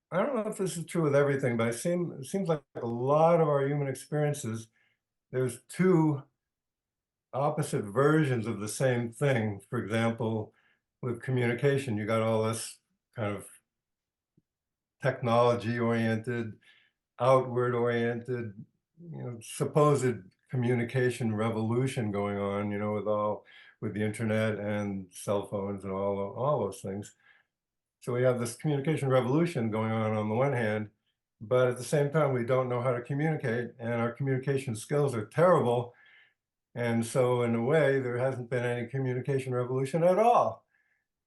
I don't know if this is true with everything, but it seems like a lot of our human experiences, there's two opposite versions of the same thing. For example, with communication, you got all this kind of technology-oriented, outward-oriented, supposed communication revolution going on, with the internet and cell phones and all those things. So we have this communication revolution going on the one hand, but at the same time, we don't know how to communicate, and our communication skills are terrible. And so, in a way, there hasn't been any communication revolution at all.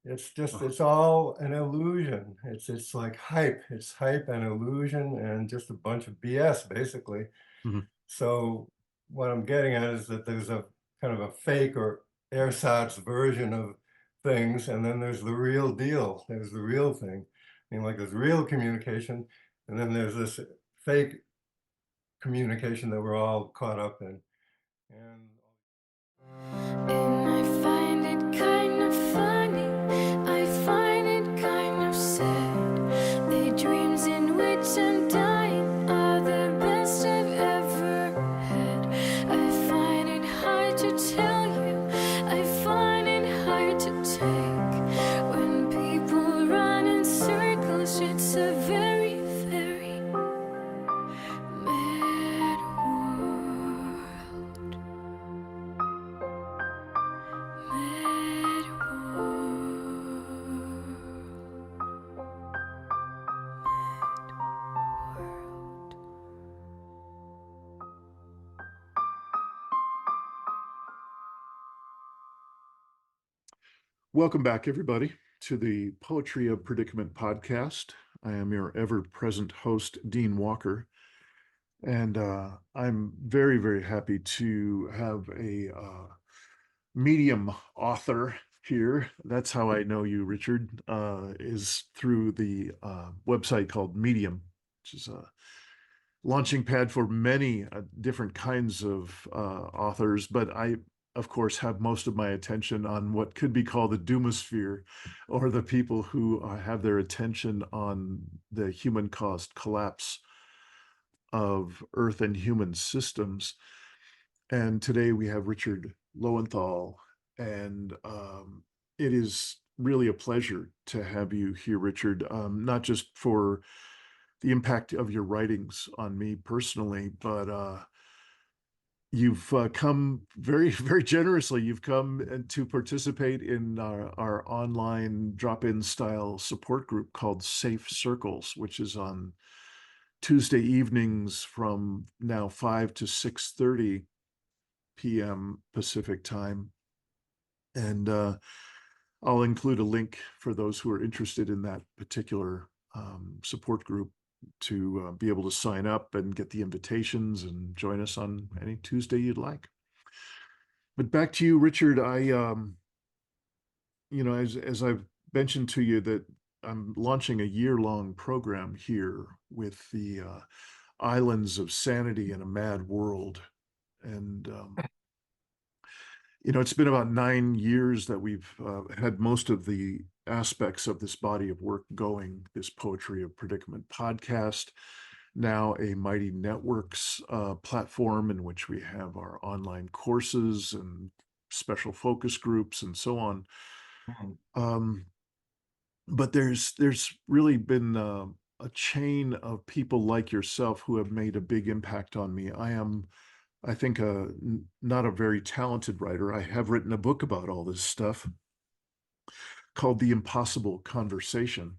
Oh, It's all an illusion. It's like hype. It's hype and illusion and just a bunch of BS, basically. mhm. So what I'm getting at is that there's a kind of a fake or ersatz version of things, and then there's the real deal. There's the real thing. Like there's real communication, and then there's this fake communication that we're all caught up in. And And I find it kind of funny, I find it kind of sad. The dreams in which I'm dying are the best I've ever had. I find it hard to tell you, I find it hard to take. When people run in circles, it's a very, very mad world. Mad world. Welcome back, everybody, to the Poetry of Predicament podcast. I am your ever-present host, Dean Walker, and I'm very, very happy to have a medium author here. That's how I know you, Richard, is through the website called Medium, which is a launching pad for many different kinds of authors, but I, of course, have most of my attention on what could be called the doomosphere, or the people who have their attention on the human-caused collapse of Earth and human systems. And today we have Richard Lowenthal, and it is really a pleasure to have you here, Richard, not just for the impact of your writings on me personally, but you've come very, very generously. You've come to participate in our online drop-in style support group called Safe Circles, which is on Tuesday evenings from now 5 to 6:30 p.m. Pacific time. And I'll include a link for those who are interested in that particular support group to be able to sign up and get the invitations and join us on any Tuesday you'd like. But back to you, Richard. As I've mentioned to you, that I'm launching a year-long program here with the Islands of Sanity in a Mad World. And it's been about 9 years that we've had most of the aspects of this body of work going, this Poetry of Predicament podcast, now a Mighty Networks platform in which we have our online courses and special focus groups and so on. Um, but there's really been a chain of people like yourself who have made a big impact on me. I think, not a very talented writer. I have written a book about all this stuff called The Impossible Conversation.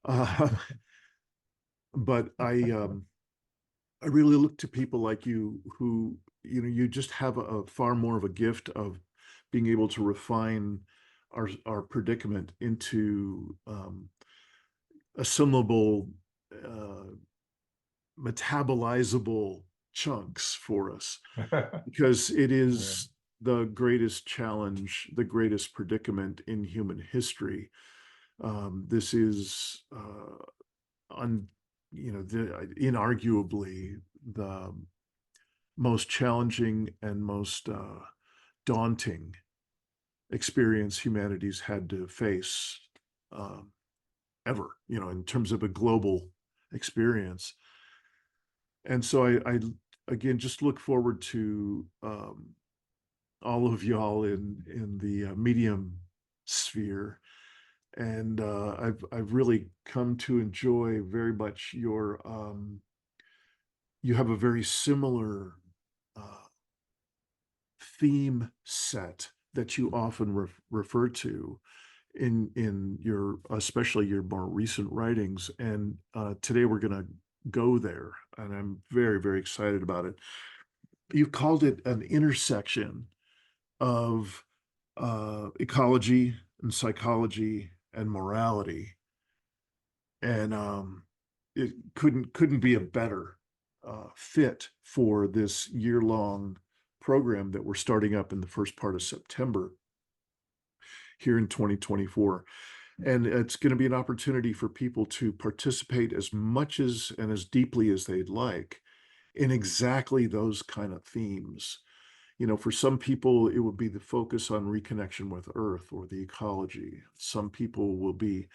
Uh, but I really look to people like you who, you just have a far more of a gift of being able to refine our predicament into assimilable, uh, metabolizable chunks for us, because it Yeah. is the greatest challenge, the greatest predicament in human history. This is inarguably the most challenging and most daunting experience humanity's had to face, um, ever, in terms of a global experience. And so I again just look forward to all of y'all in the medium sphere, and I've really come to enjoy very much your you have a very similar uh, theme set that you often refer to in your, especially your more recent writings, and today we're going to go there, and I'm very, very excited about it. You called it an intersection of ecology and psychology and morality, and it couldn't be a better fit for this year-long program that we're starting up in the first part of September here in 2024. And it's going to be an opportunity for people to participate as much as and as deeply as they'd like in exactly those kind of themes. For some people, it would be the focus on reconnection with Earth or the ecology. Some people will be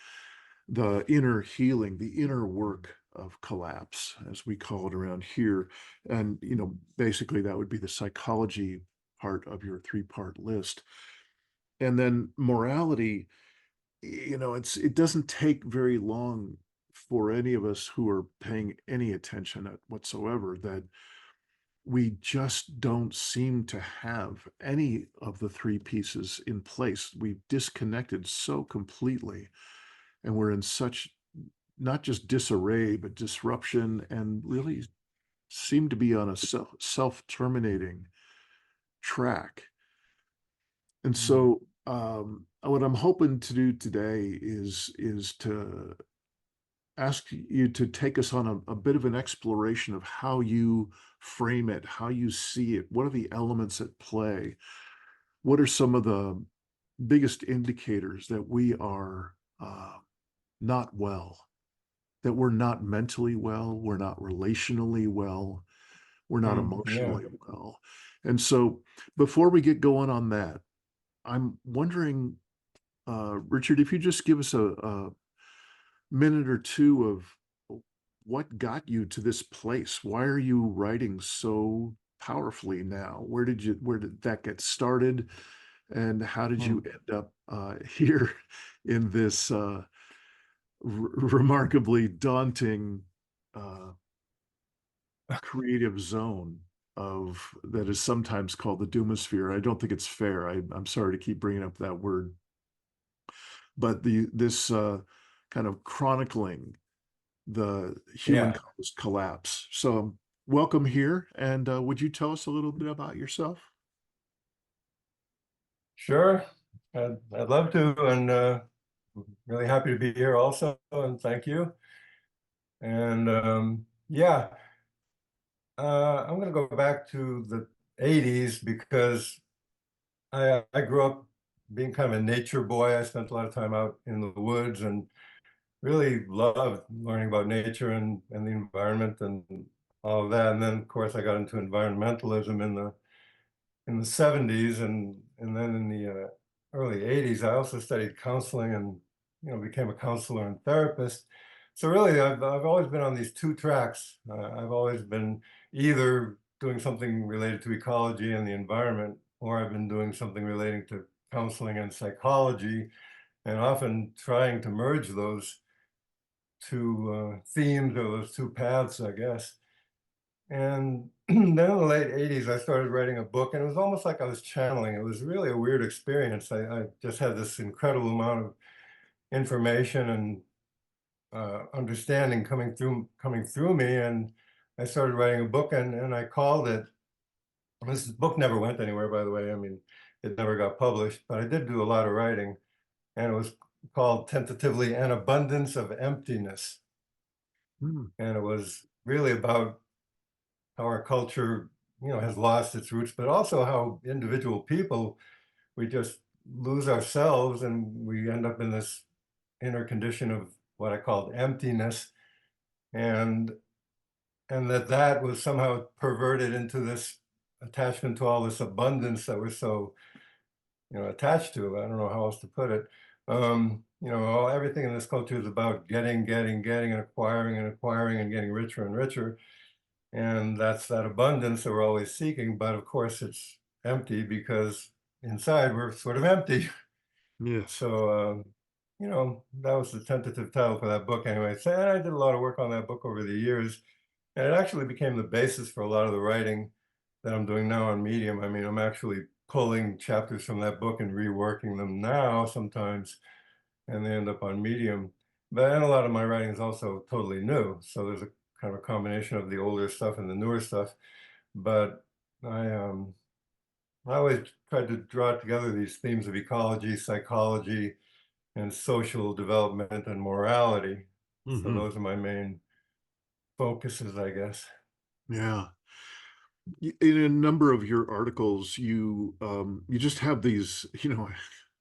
the inner healing, the inner work of collapse, as we call it around here. And, basically that would be the psychology part of your three-part list. And then morality, it doesn't take very long for any of us who are paying any attention whatsoever that we just don't seem to have any of the three pieces in place. We've disconnected so completely, and we're in such not just disarray, but disruption, and really seem to be on a self-terminating track. And so what I'm hoping to do today is to ask you to take us on a bit of an exploration of how you frame it, how you see it. What are the elements at play? What are some of the biggest indicators that we are not well, that we're not mentally well, we're not relationally well, we're not Yeah. emotionally well? And so before we get going on that, I'm wondering, Richard, if you just give us a minute or two of what got you to this place. Why are you writing so powerfully now? Where did that get started? And how did you end up here in this remarkably daunting creative zone of that is sometimes called the doomosphere? I don't think it's fair. I'm sorry to keep bringing up that word, but this kind of chronicling the human Yeah. collapse. So welcome here, and would you tell us a little bit about yourself? Sure. I'd love to, and really happy to be here also, and thank you. And yeah, I'm going to go back to the 80s because I grew up being kind of a nature boy. I spent a lot of time out in the woods and really loved learning about nature and the environment and all of that. And then, of course, I got into environmentalism in the 70s, and then in the early 80s, I also studied counseling and became a counselor and therapist. So really, I've always been on these two tracks. I've always been either doing something related to ecology and the environment, or I've been doing something relating to counseling and psychology, and often trying to merge those two themes or those two paths, I guess. And then in the late 80s, I started writing a book, and it was almost like I was channeling. It was really a weird experience. I just had this incredible amount of information and understanding coming through me, and I started writing a book, and I called it. This book never went anywhere, by the way. I mean, it never got published, but I did do a lot of writing, and it was called tentatively An Abundance of Emptiness. Hmm. And it was really about how our culture, has lost its roots, but also how individual people, we just lose ourselves and we end up in this inner condition of what I called emptiness, and that was somehow perverted into this attachment to all this abundance that we're so attached to. I don't know how else to put it. everything in this culture is about getting, and acquiring and getting richer and richer. And that's that abundance that we're always seeking. But of course, it's empty because inside we're sort of empty. Yes. So, that was the tentative title for that book anyway. So and I did a lot of work on that book over the years. And it actually became the basis for a lot of the writing that I'm doing now on Medium. I mean, I'm actually pulling chapters from that book and reworking them now sometimes, and they end up on Medium. But and a lot of my writing is also totally new. So there's a kind of a combination of the older stuff and the newer stuff. But I always tried to draw together these themes of ecology, psychology, and social development and morality. So Hmm. those are my main focuses, I guess. Yeah. In a number of your articles, you just have these,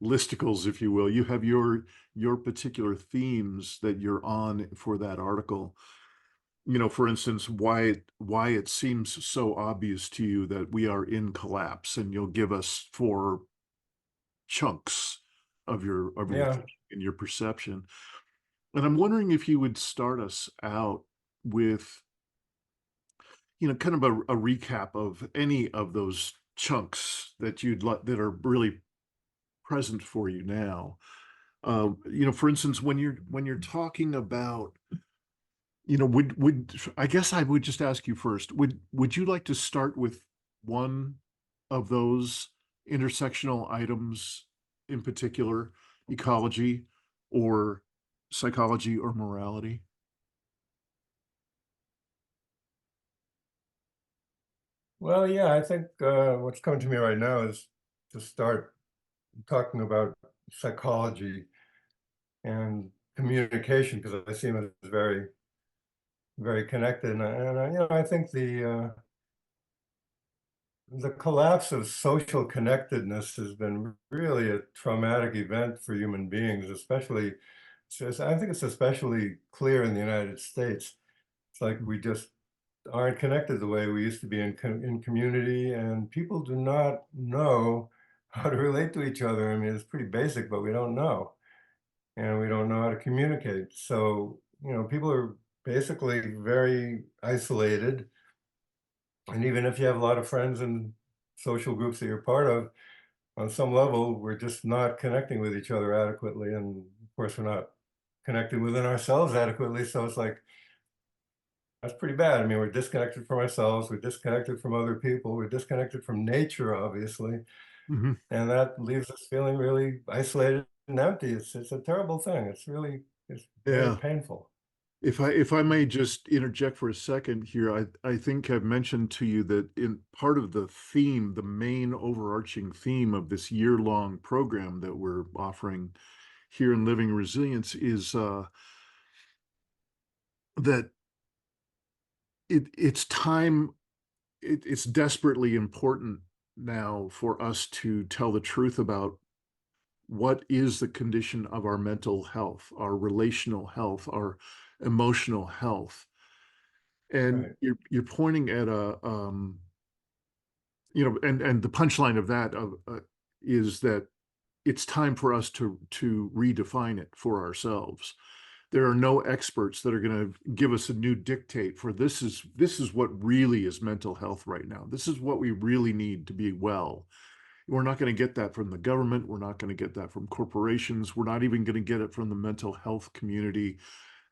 listicles, if you will. You have your particular themes that you're on for that article. For instance, why it seems so obvious to you that we are in collapse, and you'll give us 4 chunks of your Yeah. thinking and your perception. And I'm wondering if you would start us out with, kind of a recap of any of those chunks that that are really present for you now. For instance, when you're talking about, would I guess I would just ask you first, would you like to start with one of those intersectional items in particular, ecology or psychology or morality? Well, yeah, I think what's coming to me right now is to start talking about psychology and communication because I see them as very, very connected. I think the collapse of social connectedness has been really a traumatic event for human beings, especially. I think it's especially clear in the United States. It's like we just aren't connected the way we used to be in community, and people do not know how to relate to each other. I mean, it's pretty basic, but we don't know, and we don't know how to communicate. So, people are basically very isolated, and even if you have a lot of friends and social groups that you're part of, on some level, we're just not connecting with each other adequately, and of course, we're not connected within ourselves adequately. So it's like that's pretty bad. I mean, we're disconnected from ourselves, we're disconnected from other people, we're disconnected from nature, obviously, Mhm. and that leaves us feeling really isolated and empty. It's a terrible thing. It's very Yeah. painful. If I may just interject for a second here, I think I've mentioned to you that in part of the theme, the main overarching theme of this year-long program that we're offering here in Living Resilience is that it's time, it's desperately important now for us to tell the truth about what is the condition of our mental health, our relational health, our emotional health. And Right. you're pointing at and the punchline of that is that it's time for us to redefine it for ourselves. There are no experts that are going to give us a new dictate for this is what really is mental health right now. This is what we really need to be well. We're not going to get that from the government. We're not going to get that from corporations. We're not even going to get it from the mental health community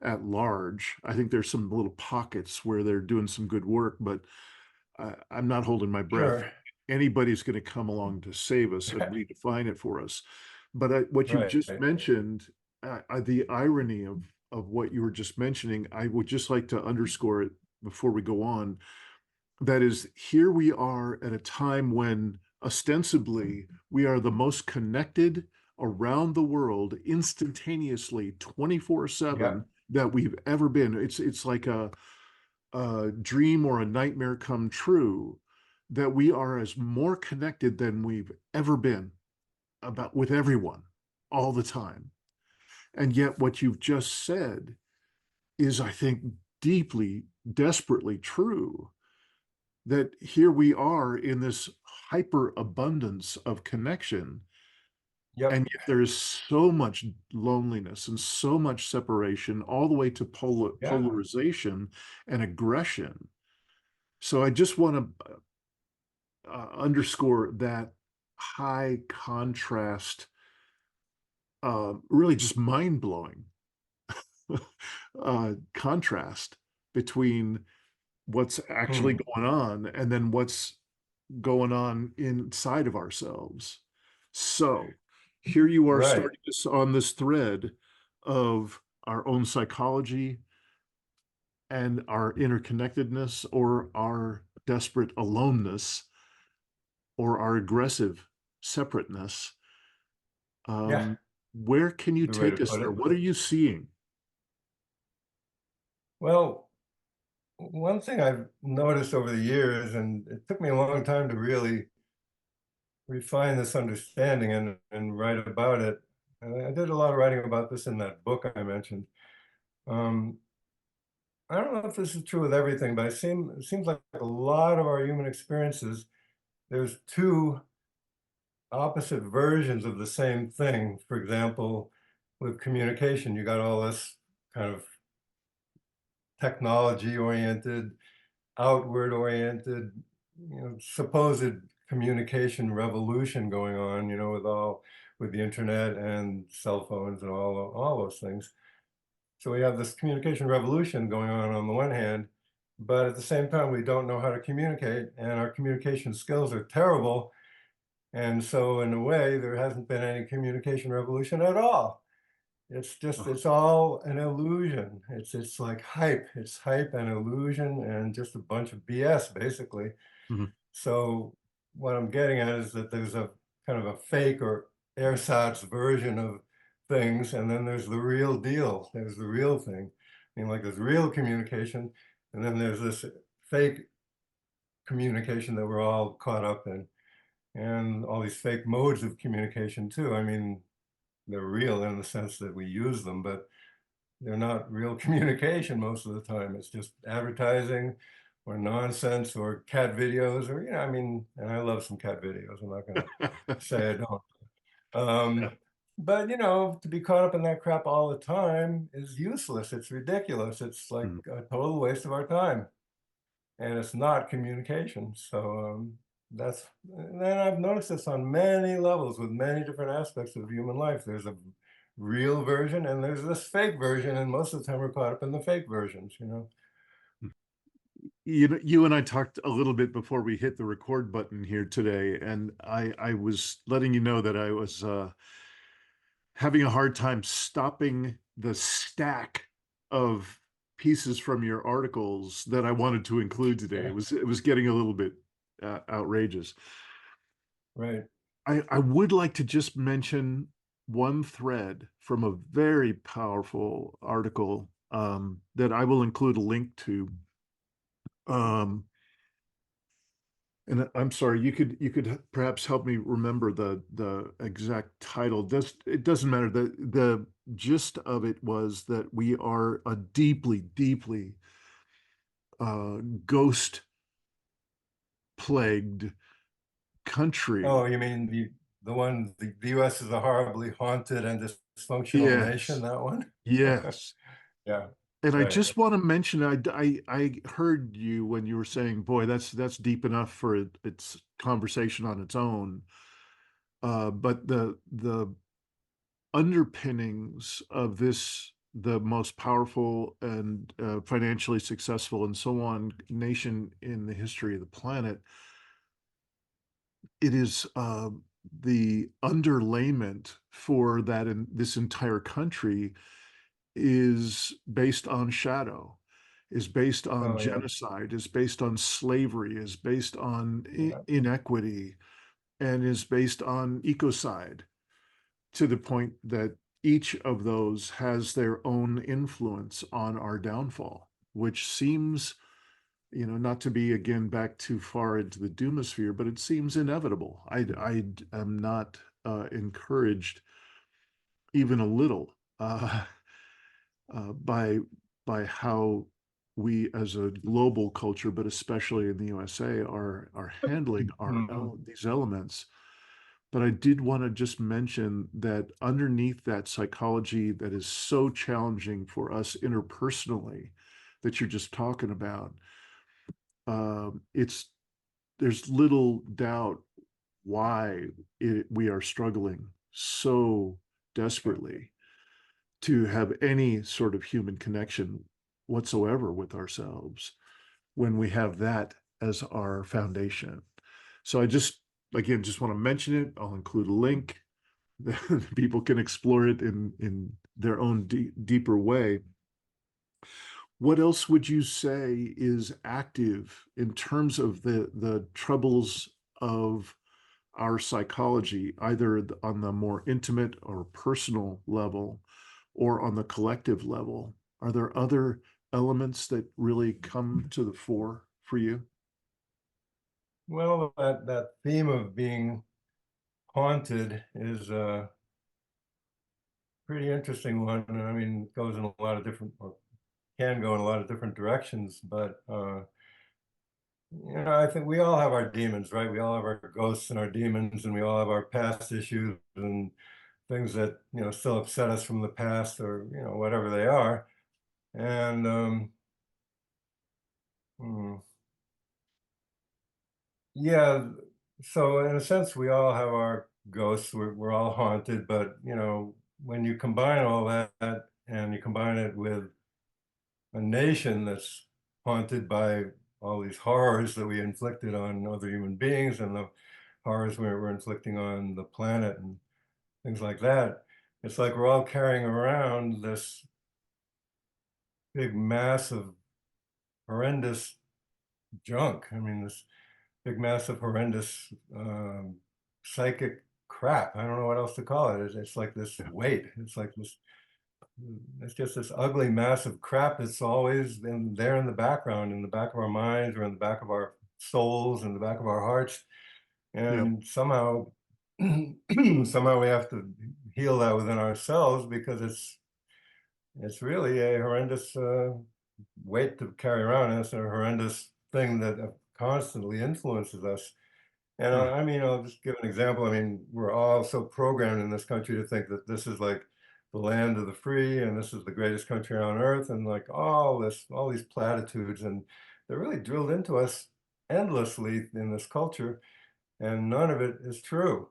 at large. I think there's some little pockets where they're doing some good work, but I'm not holding my breath. Sure. Anybody's going to come along to save us and redefine it for us. But what you've Right. just mentioned, the irony of what you were just mentioning, I would just like to underscore it before we go on. That is, here we are at a time when ostensibly we are the most connected around the world instantaneously 24/7 Yeah. that we've ever been. It's like a dream or a nightmare come true that we are as more connected than we've ever been about with everyone all the time. And yet what you've just said is, I think, deeply, desperately true, that here we are in this hyper abundance of connection, Yep. And yet there is so much loneliness and so much separation, all the way to Yeah. polarization and aggression. So I just want to underscore that high contrast, really just mind blowing contrast between what's actually Hmm. going on and then what's going on inside of ourselves. So here you are Right. starting this on this thread of our own psychology and our interconnectedness, or our desperate aloneness, or our aggressive separateness. Yeah. Where can you The way to take us put there? it. What are you seeing? Well, one thing I've noticed over the years, and it took me a long time to really refine this understanding and write about it. And I did a lot of writing about this in that book I mentioned. Um, I don't know if this is true with everything, but it seems like a lot of our human experiences, there's two opposite versions of the same thing. For example, with communication, you got all this kind of technology oriented, outward oriented, supposed communication revolution going on, with the internet and cell phones and all those things. So we have this communication revolution going on the one hand, but at the same time, we don't know how to communicate, and our communication skills are terrible. And so in a way, there hasn't been any communication revolution at all. Uh, It's all an illusion. It's like hype. It's hype and illusion and just a bunch of BS, basically. mhm. So what I'm getting at is that there's a kind of a fake or ersatz version of things, and then there's the real deal. There's the real thing. Like there's real communication, and then there's this fake communication that we're all caught up in, and all these fake modes of communication too. I mean, they're real in the sense that we use them, but they're not real communication most of the time. It's just advertising or nonsense or cat videos or, I mean, and I love some cat videos. I'm not going to say I don't. Yeah. But, to be caught up in that crap all the time is useless. It's ridiculous. It's like Mhm. a total waste of our time. And it's not communication. So then I've noticed this on many levels with many different aspects of human life. There's a real version and there's this fake version, and most of the time we're caught up in the fake versions. You know, you and I talked a little bit before we hit the record button here today, and I was letting you know that I was having a hard time stopping the stack of pieces from your articles that I wanted to include today. Yeah, It was getting a little bit outrageous. right. I would like to just mention one thread from a very powerful article, that I will include a link to. Um, and I'm sorry, you could perhaps help me remember the exact title. It doesn't matter. The gist of it was that we are a deeply, deeply ghost plagued Oh, country. you mean the US is a horribly haunted and dysfunctional nation, Yes, that one? yes. Yeah, And I right. just want to mention, I heard you when you were saying, "Boy, that's deep enough for its conversation on its own." But the underpinnings of this, the most powerful and financially successful and so on nation in the history of the planet, it is the underlayment for that in this entire country is based on shadow, is based on Oh, yeah, genocide, is based on slavery, is based on yeah. inequity, and is based on ecocide, to the point that each of those has their own influence on our downfall, which seems, not to be again back too far into the doomosphere, but it seems inevitable. I am not encouraged even a little, by how we as a global culture, but especially in the USA, are handling Mhm. these elements. But I did want to just mention that underneath that psychology that is so challenging for us interpersonally that you're just talking about, it's there's little doubt why we are struggling so desperately to have any sort of human connection whatsoever with ourselves when we have that as our foundation. So I just, again, just want to mention it. I'll include a link. People can explore it in their own deeper way. What else would you say is active in terms of the troubles of our psychology, either on the more intimate or personal level or on the collective level? Are there other elements that really come to the fore for you? Well, that theme of being haunted is a pretty interesting one. I mean, it goes in a lot of different, or can go in a lot of different directions, but I think we all have our demons, right? We all have our ghosts and our demons, and we all have our past issues and things that, still upset us from the past, or, whatever they are. And hmm, yeah, so in a sense, we all have our ghosts. We're all haunted, but when you combine all that and you combine it with a nation that's haunted by all these horrors that we inflicted on other human beings, and the horrors we're inflicting on the planet and things like that, it's like we're all carrying around this big mass of horrendous junk. I mean, this big, massive, horrendous psychic crap. I don't know what else to call it. It's like this Yeah. weight. It's like this. It's just this ugly, massive crap that's always there in the background, in the back of our minds, or in the back of our souls, in the back of our hearts, Yeah. and somehow, somehow we have to heal that within ourselves, because it's really a horrendous weight to carry around, and it's a horrendous thing that constantly influences us. And Right. I mean, I'll just give an example. I mean, we're all so programmed in this country to think that this is like the land of the free, and this is the greatest country on earth, and like all these platitudes, and they're really drilled into us endlessly in this culture, and none of it is true.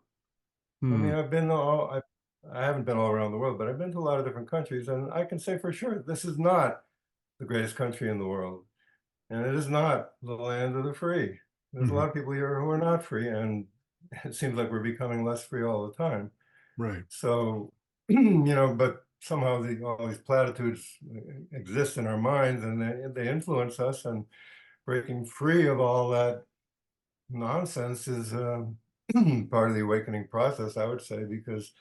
I Hmm. mean, I haven't been all around the world, but I've been to a lot of different countries, and I can say for sure this is not the greatest country in the world. And it is not the land of the free. There's a Mhm. lot of people here who are not free, and it seems like we're becoming less free all the time. Right. So, but somehow all these platitudes exist in our minds, and they influence us, and breaking free of all that nonsense is part of the awakening process, I would say, because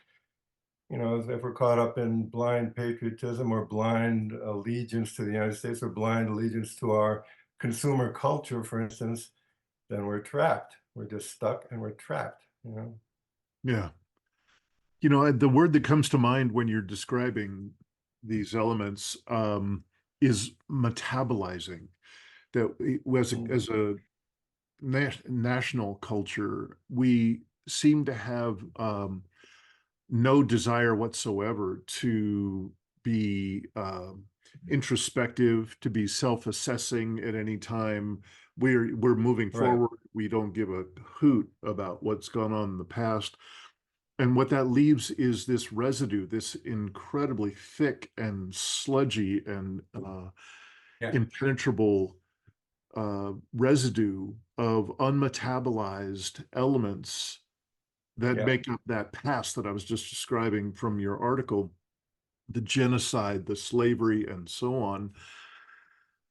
if we're caught up in blind patriotism, or blind allegiance to the United States, or blind allegiance to our consumer culture, for instance, then we're trapped. We're just stuck, and we're trapped. Yeah. The word that comes to mind when you're describing these elements is metabolizing. That Mm. as a national culture, we seem to have no desire whatsoever to be introspective, to be self-assessing at any time. We're moving Right. forward. We don't give a hoot about what's gone on in the past. And what that leaves is this residue, this incredibly thick and sludgy and Yeah. impenetrable residue of unmetabolized elements that Yeah. make up that past that I was just describing from your article, the genocide, the slavery, and so on.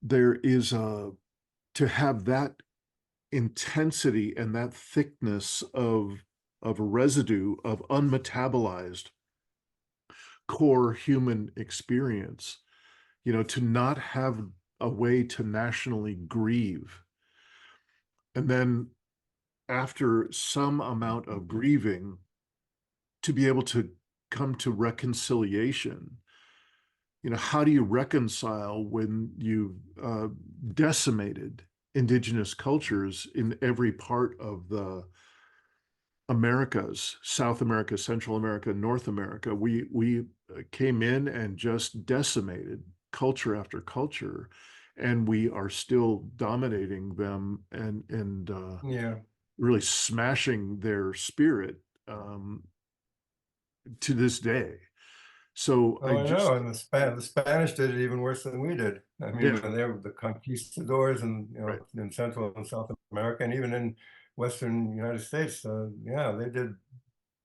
There is to have that intensity and that thickness of a residue of unmetabolized core human experience, to not have a way to nationally grieve. And then after some amount of grieving, to be able to come to reconciliation. How do you reconcile when you've decimated indigenous cultures in every part of Americas, South America, Central America, North America, we came in and just decimated culture after culture, and we are still dominating them and Yeah. really smashing their spirit um, to this day. So Oh, I I know. just, And the Spanish did it even worse than we did. I mean, yeah, when they were the conquistadors and, right, in Central and South America, and even in Western United States, yeah, they did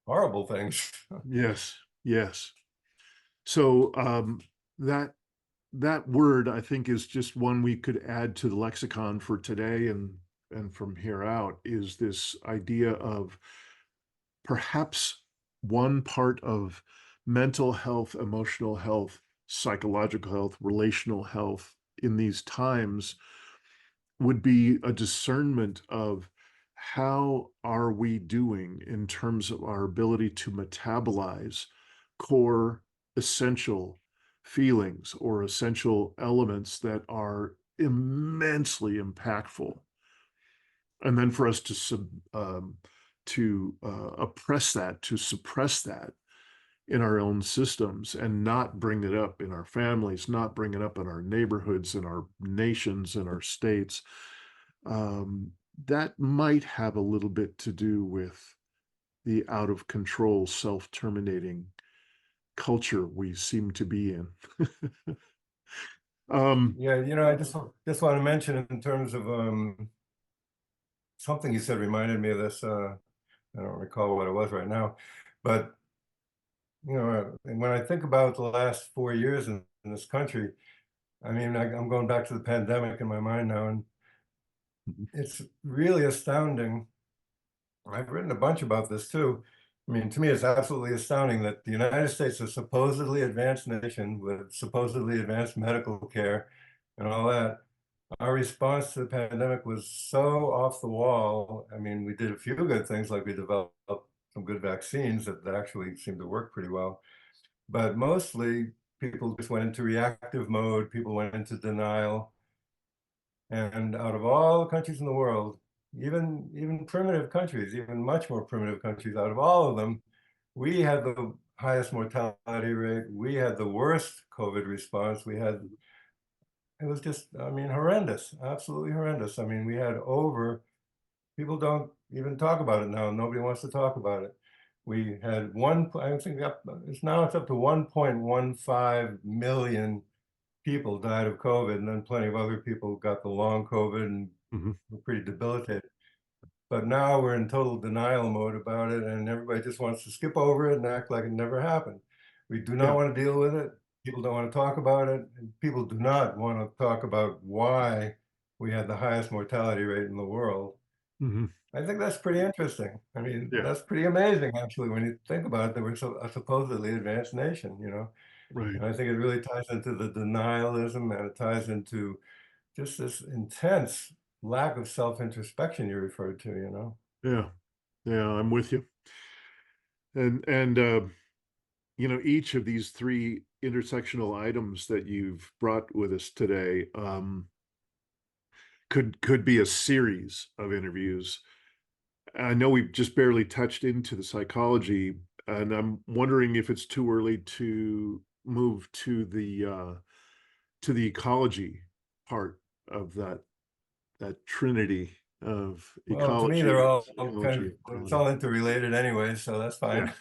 horrible things. yes, yes. So that that word, I think, is just one we could add to the lexicon for today and from here out, is this idea of perhaps one part of mental health, emotional health, psychological health, relational health in these times would be a discernment of how are we doing in terms of our ability to metabolize core essential feelings or essential elements that are immensely impactful, and then for us to oppress that, to suppress that in our own systems and not bring it up in our families, not bring it up in our neighborhoods, in our nations, in our states. um, that might have a little bit to do with the out of control, self terminating culture we seem to be in. um, Yeah, I just want to mention in terms of something you said reminded me of this. I don't recall what it was right now, but when I think about the last 4 years in this country, I mean, I'm going back to the pandemic in my mind now, and it's really astounding. I've written a bunch about this too. I mean, to me, it's absolutely astounding that the United States, a supposedly advanced nation with supposedly advanced medical care and all that, our response to the pandemic was so off the wall. I mean, we did a few good things, like we developed some good vaccines that actually seemed to work pretty well. But mostly, people just went into reactive mode, people went into denial. And out of all the countries in the world, even primitive countries, even much more primitive countries, out of all of them, we had the highest mortality rate. We had the worst COVID response. It was just, I mean, horrendous, absolutely horrendous. I mean, we had people don't even talk about it now. Nobody wants to talk about it. We had I think it's up to 1.15 million people died of COVID, and then plenty of other people got the long COVID and mhm. were pretty debilitated. But now we're in total denial mode about it, and everybody just wants to skip over it and act like it never happened. We do not Yeah. want to deal with it. People don't want to talk about it. And people do not want to talk about why we had the highest mortality rate in the world. Hmm. I think that's pretty interesting. I mean, Yeah. that's pretty amazing, actually, when you think about it, that we're a supposedly advanced nation. Right. And I think it really ties into the denialism, and it ties into just this intense lack of self-introspection you referred to. Yeah. Yeah. I'm with you. And each of these three intersectional items that you've brought with us today could be a series of interviews. I know we've just barely touched into the psychology, and I'm wondering if it's too early to move to the ecology part of that trinity of Well, to me, they're ecology, all kind psychology, of, and it's quality. all interrelated anyway, so that's Yeah,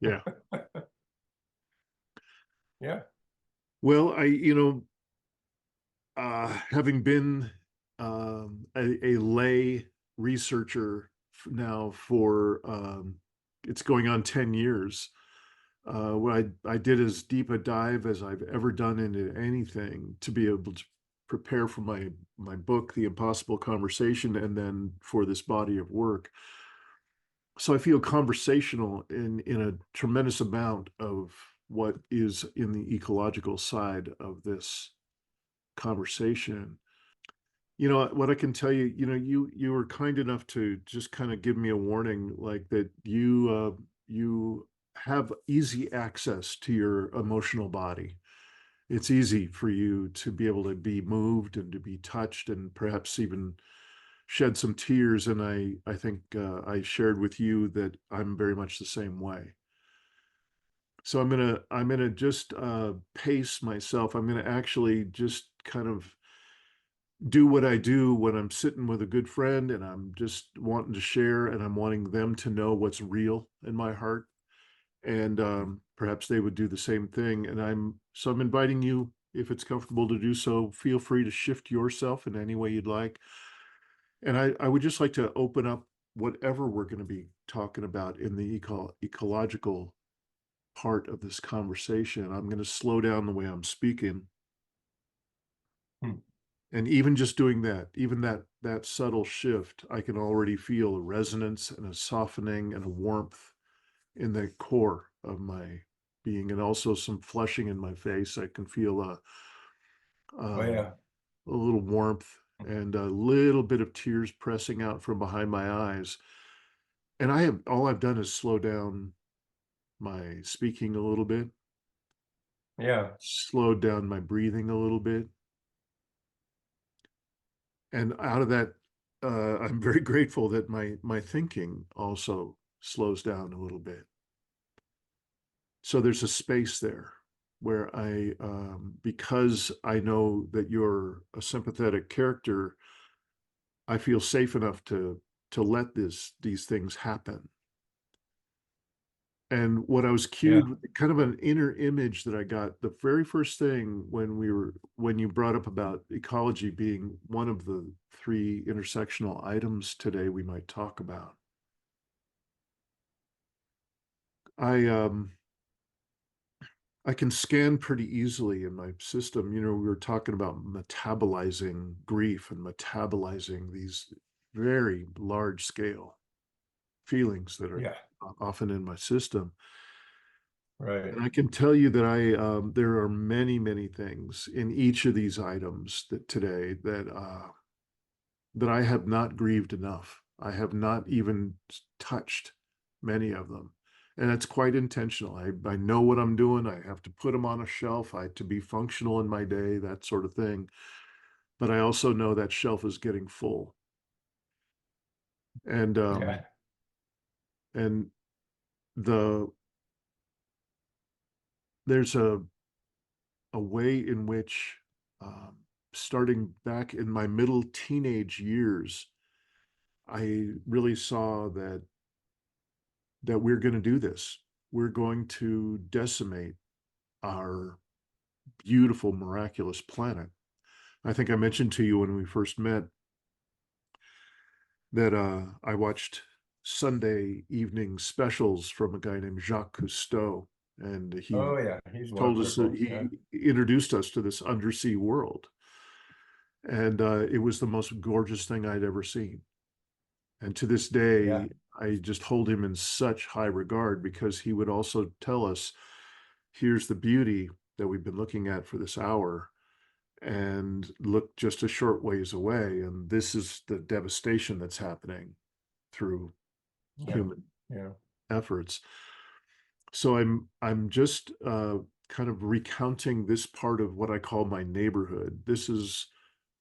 fine. yeah. Yeah. Well, having been a lay researcher now for it's going on 10 years. What I did as deep a dive as I've ever done into anything to be able to prepare for my book, The Impossible Conversation, and then for this body of work. So I feel conversational in a tremendous amount of what is in the ecological side of this conversation. What I can tell you, you were kind enough to just kind of give me a warning, like that you have easy access to your emotional body. It's easy for you to be able to be moved and to be touched and perhaps even shed some tears, and I think I shared with you that I'm very much the same way. So I'm gonna just pace myself. I'm gonna actually just kind of do what I do when I'm sitting with a good friend and I'm just wanting to share and I'm wanting them to know what's real in my heart. And perhaps they would do the same thing. And I'm inviting you, if it's comfortable to do so, feel free to shift yourself in any way you'd like. And I would just like to open up whatever we're going to be talking about in the ecological part of this conversation. I'm going to slow down the way I'm speaking. Hmm. And even just doing that, even that subtle shift, I can already feel a resonance and a softening and a warmth in the core of my being, and also some flushing in my face. I can feel Oh yeah. a little warmth and a little bit of tears pressing out from behind my eyes. And all I've done is slow down my speaking a little bit, Yeah. slowed down my breathing a little bit. And out of that, I'm very grateful that my thinking also slows down a little bit. So there's a space there where because I know that you're a sympathetic character, I feel safe enough to let these things happen. And what I was Yeah. cued, kind of an inner image that I got, the very first thing when you brought up about ecology being one of the three intersectional items today we might talk about. I I can scan pretty easily in my system. You know, we were talking about metabolizing grief and metabolizing these very large scale feelings that are Yeah. often in my system. Right. And I can tell you that there are many, many things in each of these items that today that I have not grieved enough. I have not even touched many of them. And it's quite intentional. I know what I'm doing. I have to put them on a shelf to be functional in my day, that sort of thing. But I also know that shelf is getting full. And Yeah. and the there's a way in which starting back in my middle teenage years, I really saw that we're going to do this. We're going to decimate our beautiful, miraculous planet. I think I mentioned to you when we first met that I watched Sunday evening specials from a guy named Jacques Cousteau, and he Oh yeah. He's told us that wonderful. Yeah. he introduced us to this undersea world, and it was the most gorgeous thing I'd ever seen. And to this Yeah. day, I just hold him in such high regard because he would also tell us, here's the beauty that we've been looking at for this hour, and look just a short ways away. And this is the devastation that's happening through Yeah. human Yeah. efforts. So I'm just kind of recounting this part of what I call my neighborhood. This is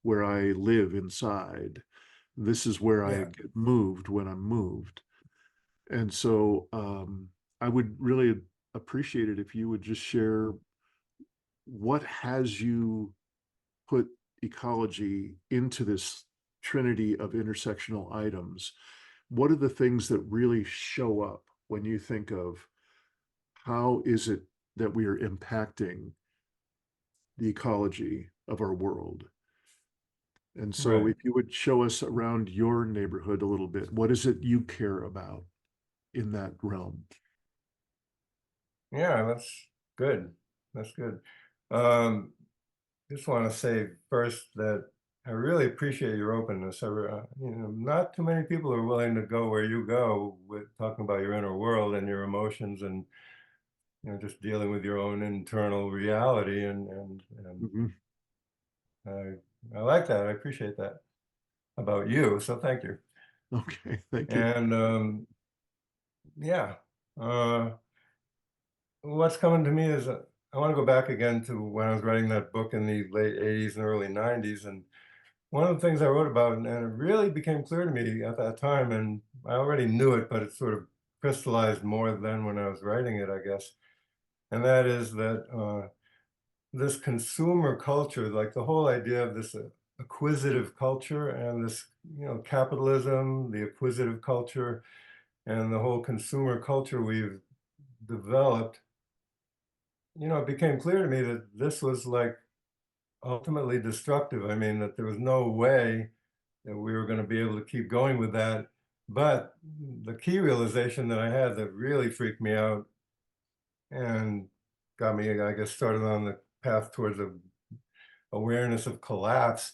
where I live inside. This is where I Yeah. get moved when I'm moved. And so I would really appreciate it if you would just share what has you put ecology into this trinity of intersectional items. What are the things that really show up when you think of how is it that we are impacting the ecology of our world? And so Right. if you would show us around your neighborhood a little bit, what is it you care about in that realm? Yeah. That's good. That's good. Um, just want to say first that I really appreciate your openness. Not too many people are willing to go where you go with talking about your inner world and your emotions and just dealing with your own internal reality. And Mhm. I like that. I appreciate that about you. So thank you. Okay, thank you. And yeah, uh, what's coming to me is I want to go back again to when I was writing that book in the late 80s and early 90s. And one of the things I wrote about, and it really became clear to me at that time, and I already knew it, but it sort of crystallized more than when I was writing it, I guess. And that is that this consumer culture, like the whole idea of this acquisitive culture and this, capitalism, the acquisitive culture, and the whole consumer culture we've developed, it became clear to me that this was like ultimately destructive. I mean, that there was no way that we were going to be able to keep going with that. But the key realization that I had that really freaked me out and got me, I guess, started on the path towards a awareness of collapse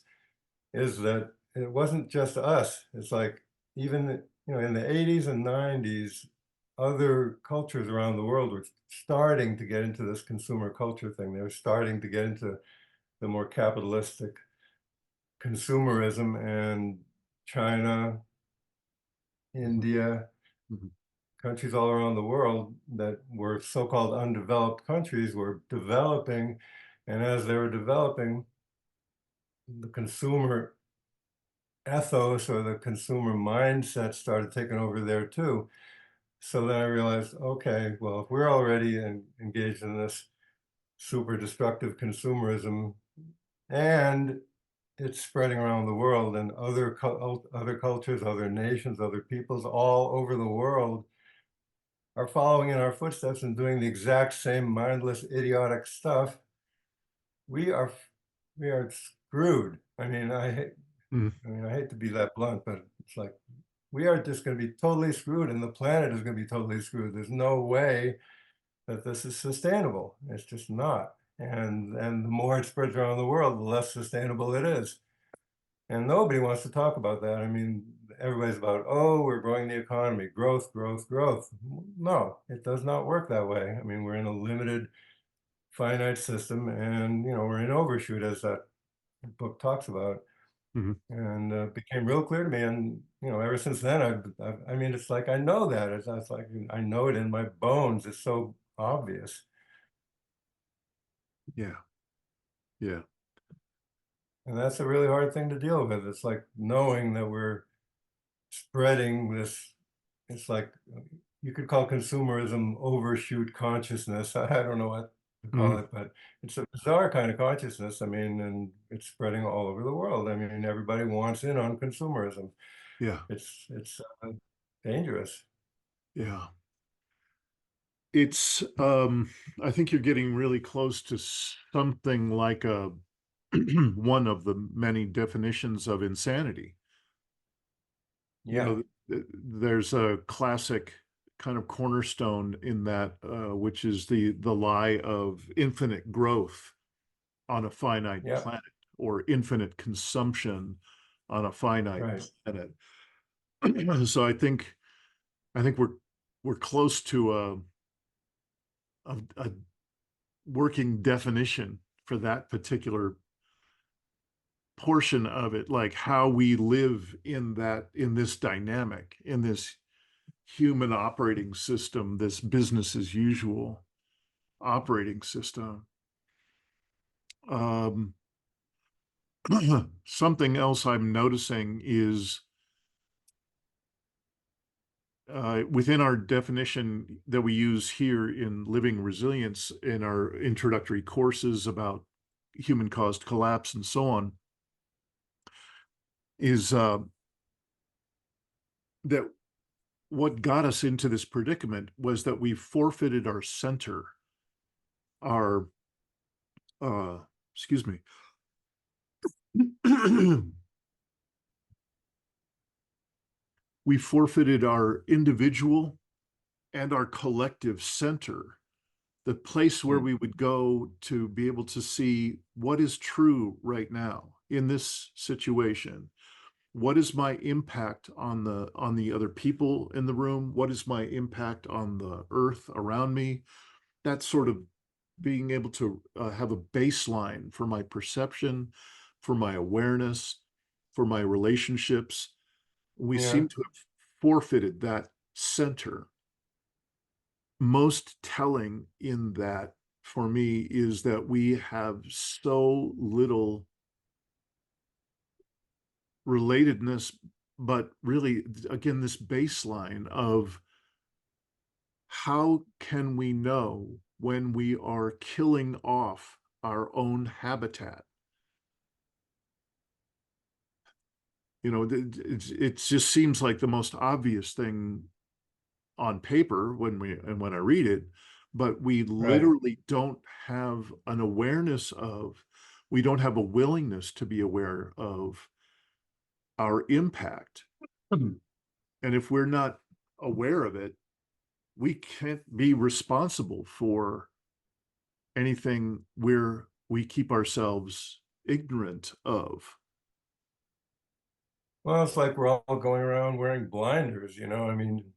is that it wasn't just us. It's like even, in the 80s and 90s, other cultures around the world were starting to get into this consumer culture thing. They were starting to get into the more capitalistic consumerism, and China, Mhm. India, Mhm. countries all around the world that were so-called undeveloped countries were developing. And as they were developing, the consumer ethos or the consumer mindset started taking over there too. So then I realized, okay, well, if we're already engaged in this super destructive consumerism and it's spreading around the world, and other cultures, other nations, other peoples all over the world are following in our footsteps and doing the exact same mindless, idiotic stuff, we are we are screwed. Mhm. I mean, I hate to be that blunt, but it's like we are just going to be totally screwed, and the planet is going to be totally screwed. There's no way that this is sustainable. It's just not. And the more it spreads around the world, the less sustainable it is. And nobody wants to talk about that. I mean, everybody's about, oh, we're growing the economy, growth, growth, growth. No, it does not work that way. I mean, we're in a limited, finite system, and we're in overshoot, as that book talks about. Mhm. And it became real clear to me. And ever since then, I mean, it's like I know that. It's like I know it in my bones. It's so obvious. Yeah. Yeah. And that's a really hard thing to deal with. It's like knowing that we're spreading this. It's like you could call consumerism overshoot consciousness. I don't know what to call Mhm. it, but it's a bizarre kind of consciousness. I mean, and it's spreading all over the world. I mean, everybody wants in on consumerism. Yeah. It's dangerous. Yeah. It's I think you're getting really close to something like a one of the many definitions of insanity. You Yeah, know, there's a classic kind of cornerstone in that, which is the lie of infinite growth on a finite yeah, planet, or infinite consumption on a finite right. planet. So I think we're close to a working definition for that particular portion of it, like how we live in this dynamic, in this human operating system, this business as usual operating system. Um, Something else I'm noticing is, within our definition that we use here in Living Resilience in our introductory courses about human caused collapse and so on, is that what got us into this predicament was that we forfeited our center, our, uh, excuse me, we forfeited our individual and our collective center, the place where Mm. we would go to be able to see what is true right now in this situation. What is my impact on the other people in the room? What is my impact on the earth around me? That sort of being able to have a baseline for my perception, for my awareness, for my relationships. We Yeah, seem to have forfeited that center. Most telling in that for me is that we have so little relatedness, but really, again, this baseline of how can we know when we are killing off our own habitat? You know, it just seems like the most obvious thing on paper when I read it, but we Right. literally don't have an awareness of, we don't have a willingness to be aware of our impact. And if we're not aware of it, we can't be responsible for anything we keep ourselves ignorant of. Well, it's like we're all going around wearing blinders, you know. I mean,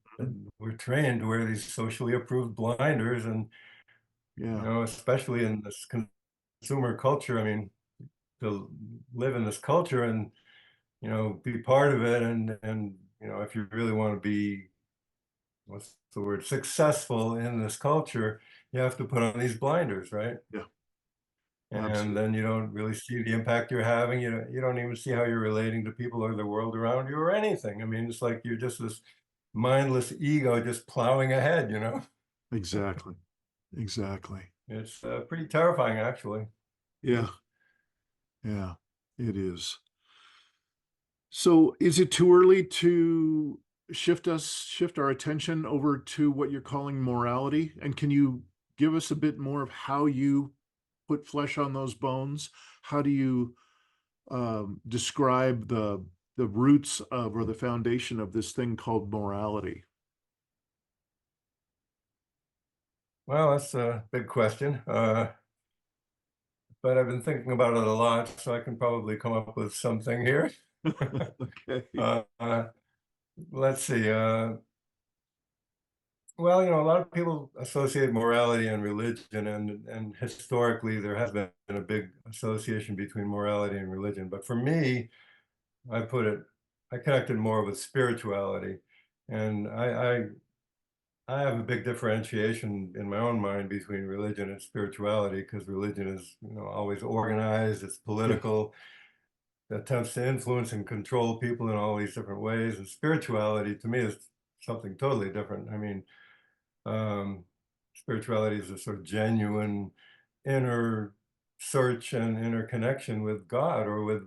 we're trained to wear these socially approved blinders, and you Yeah, know, especially in this consumer culture. I mean, to live in this culture and you know be part of it, and you know, if you really want to be what's the word successful in this culture, you have to put on these blinders, right? yeah, And absolutely. then you don't really see the impact you're having. You don't even see how you're relating to people or the world around you or anything. I mean, it's like you're just this mindless ego just plowing ahead, you know? Exactly. Exactly. It's pretty terrifying, actually. Yeah, yeah, it is. So is it too early to shift our attention over to what you're calling morality? And can you give us a bit more of how you put flesh on those bones? How do you describe the roots of or the foundation of this thing called morality? Well, that's a big question. But I've been thinking about it a lot, so I can probably come up with something here. Okay. uh, uh, let's see. Well, you know, a lot of people associate morality and religion, and historically there has been a big association between morality and religion. But for me, I put it, I connected more with spirituality, and I have a big differentiation in my own mind between religion and spirituality because religion is, you know, always organized, it's Yeah. political, it attempts to influence and control people in all these different ways, and spirituality to me is something totally different. I mean, um, spirituality is a sort of genuine inner search and inner connection with God or with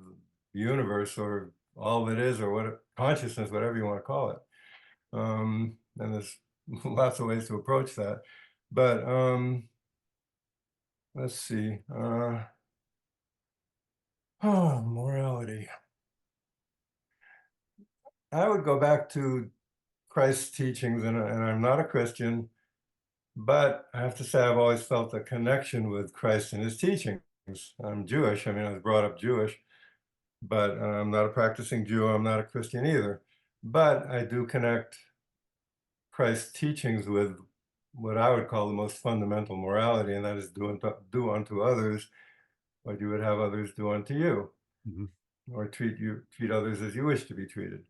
the universe or all that is or what consciousness, whatever you want to call it. And there's lots of ways to approach that. But let's see. Oh, morality. I would go back to Christ's teachings, and I'm not a Christian, but I have to say, I've always felt a connection with Christ and his teachings. I'm Jewish. I mean, I was brought up Jewish, but I'm not a practicing Jew. I'm not a Christian either. But I do connect Christ's teachings with what I would call the most fundamental morality, and that is do unto others what you would have others do unto you, Mhm. or treat others as you wish to be treated.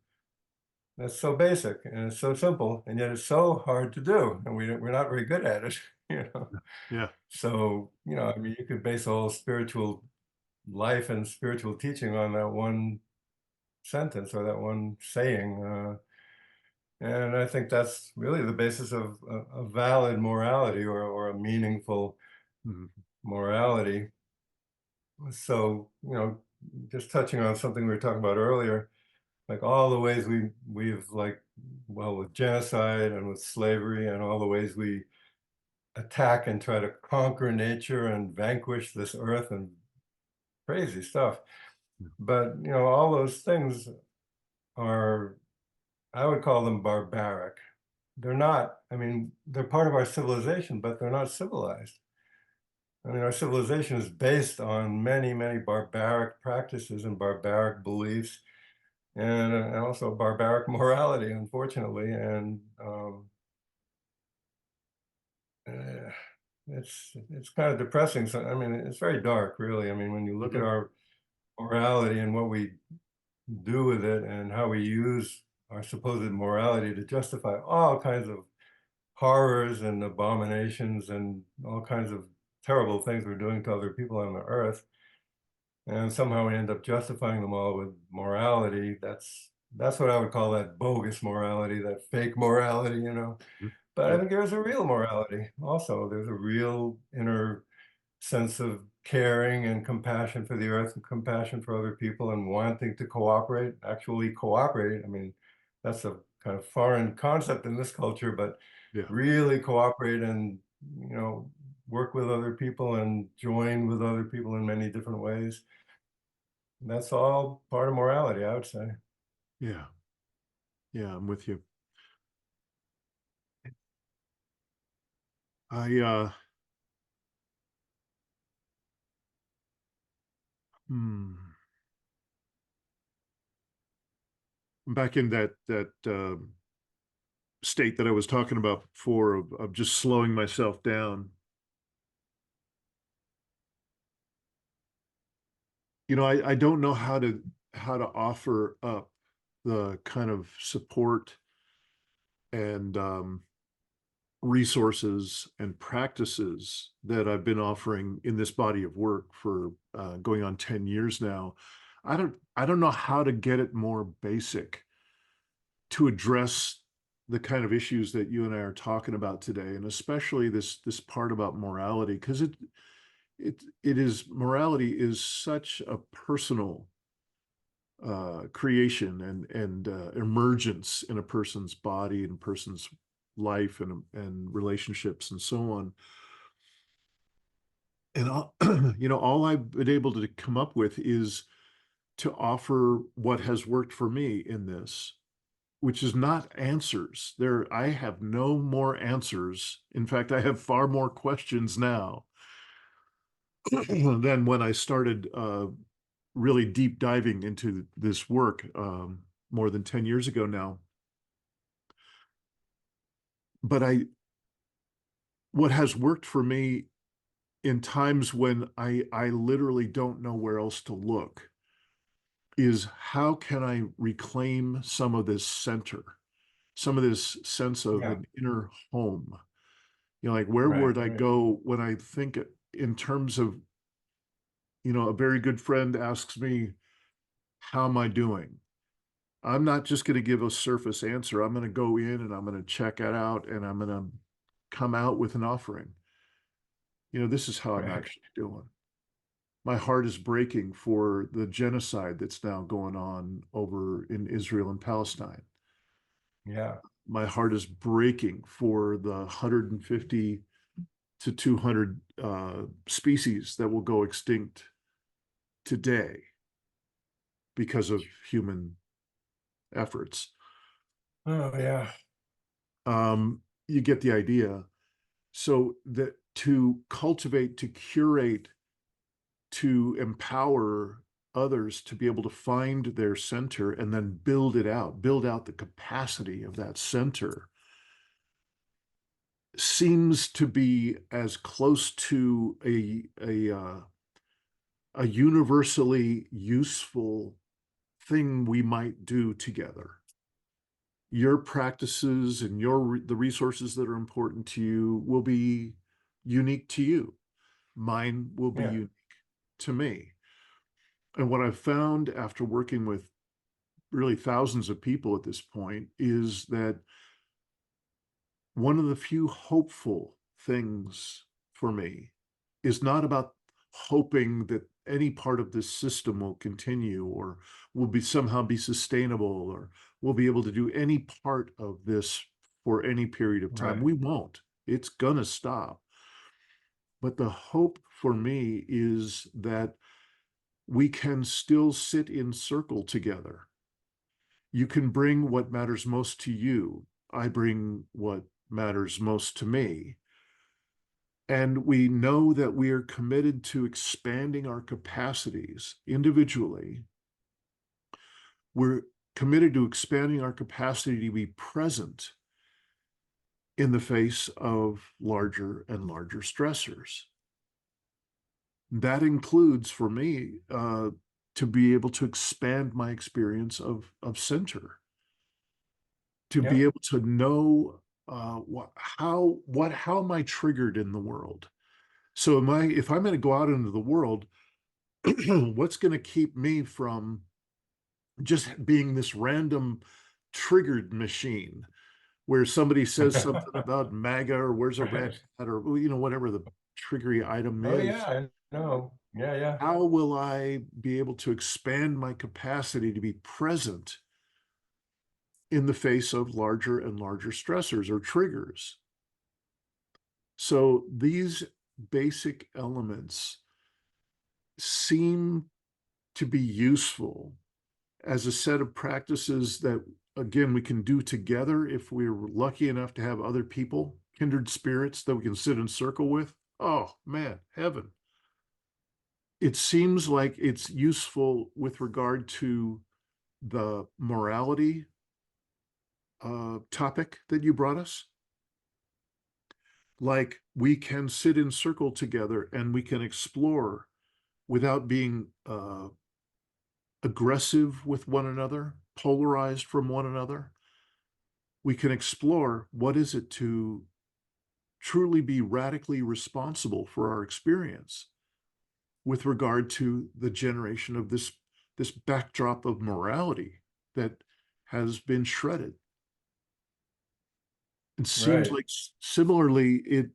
That's so basic and it's so simple, and yet it's so hard to do, and we're not very good at it, you know. Yeah. So, you know, I mean, you could base a whole spiritual life and spiritual teaching on that one sentence or that one saying. And I think that's really the basis of a valid morality or a meaningful Mhm. morality. So, you know, just touching on something we were talking about earlier, like all the ways we've like, well, with genocide and with slavery and all the ways we attack and try to conquer nature and vanquish this earth and crazy stuff. Yeah. But, you know, all those things are, I would call them barbaric. They're not, I mean, they're part of our civilization, but they're not civilized. I mean, our civilization is based on many, many barbaric practices and barbaric beliefs and also barbaric morality, unfortunately. And uh, it's kind of depressing. So, I mean, it's very dark, really. I mean, when you look at Mhm. our morality and what we do with it and how we use our supposed morality to justify all kinds of horrors and abominations and all kinds of terrible things we're doing to other people on the earth. and somehow we end up justifying them all with morality. That's what I would call that bogus morality, that fake morality, you know. But I Yep. think there's a real morality also. There's a real inner sense of caring and compassion for the earth and compassion for other people and wanting to cooperate, actually cooperate. I mean, that's a kind of foreign concept in this culture, but Yeah. really cooperate and, you know, work with other people and join with other people in many different ways. That's all part of morality, I would say. Yeah. Yeah. I'm with you. I, hmm. Back in that state that I was talking about before of just slowing myself down. You know, I don't know how to offer up the kind of support and resources and practices that I've been offering in this body of work for going on 10 years now. I don't know how to get it more basic to address the kind of issues that you and I are talking about today, and especially this part about morality, because it is morality is such a personal creation and emergence in a person's body and a person's life and relationships and so on. And you know, all I've been able to come up with is to offer what has worked for me in this, which is not answers. I have no more answers. In fact, I have far more questions now than when I started really deep diving into this work more than 10 years ago now. But what has worked for me in times when I literally don't know where else to look is how can I reclaim some of this center, some of this sense of Yeah, an inner home? You know, like where right, would I right. go when I think in terms of, you know, a very good friend asks me, how am I doing? I'm not just going to give a surface answer. I'm going to go in and I'm going to check it out and I'm going to come out with an offering. You know, this is how I'm Right. actually doing. My heart is breaking for the genocide that's now going on over in Israel and Palestine. Yeah, My heart is breaking for the 150 to 200 species that will go extinct today because of human efforts. oh yeah, You get the idea. So that to cultivate, to curate, to empower others to be able to find their center and then build out the capacity of that center seems to be as close to a universally useful thing we might do together. Your practices and the resources that are important to you will be unique to you. Mine will be yeah, unique to me. And what I've found after working with really thousands of people at this point is that one of the few hopeful things for me is not about hoping that any part of this system will continue or will be somehow be sustainable or we'll be able to do any part of this for any period of time. right. We won't. It's gonna stop. But the hope for me is that we can still sit in circle together. You can bring what matters most to you. I bring what matters most to me. And we know that we are committed to expanding our capacities individually. We're committed to expanding our capacity to be present in the face of larger and larger stressors. That includes, for me, to be able to expand my experience of center, to Yeah, be able to know how am I triggered in the world. So if I'm going to go out into the world, what's going to keep me from just being this random triggered machine where somebody says something about MAGA or where's a red Right. hat or whatever the triggery item Oh yeah, is. I know. Yeah, yeah. How will I be able to expand my capacity to be present in the face of larger and larger stressors or triggers? So these basic elements seem to be useful as a set of practices that, again, we can do together if we're lucky enough to have other people, kindred spirits that we can sit in circle with. Oh man, heaven. It seems like it's useful with regard to the morality topic that you brought us. Like we can sit in circle together and we can explore without being aggressive with one another, polarized from one another. We can explore what is it to truly be radically responsible for our experience with regard to the generation of this backdrop of morality that has been shredded. It seems Right. like similarly,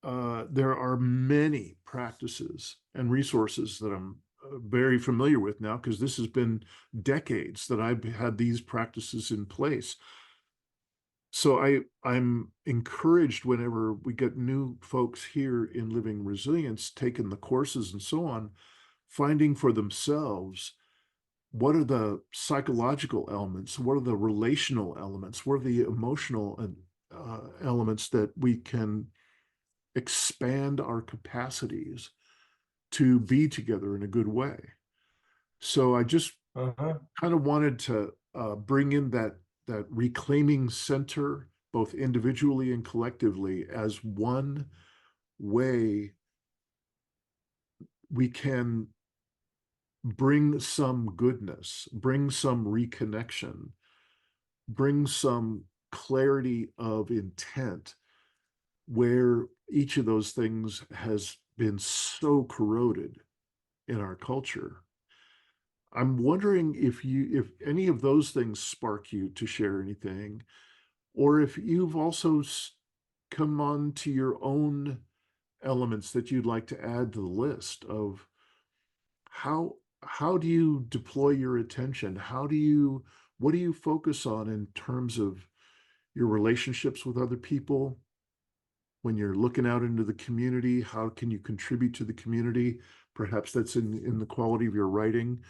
there are many practices and resources that I'm very familiar with now because this has been decades that I've had these practices in place. So I'm encouraged whenever we get new folks here in Living Resilience, taking the courses and so on, finding for themselves what are the psychological elements, what are the relational elements, what are the emotional elements that we can expand our capacities to be together in a good way. So I just Uh-huh. kind of wanted to bring in that reclaiming center, both individually and collectively, as one way we can bring some goodness, bring some reconnection, bring some clarity of intent where each of those things has been so corroded in our culture. I'm wondering if any of those things spark you to share anything, or if you've also come on to your own elements that you'd like to add to the list of how do you deploy your attention? What do you focus on in terms of your relationships with other people? When you're looking out into the community, how can you contribute to the community? Perhaps that's in the quality of your writing.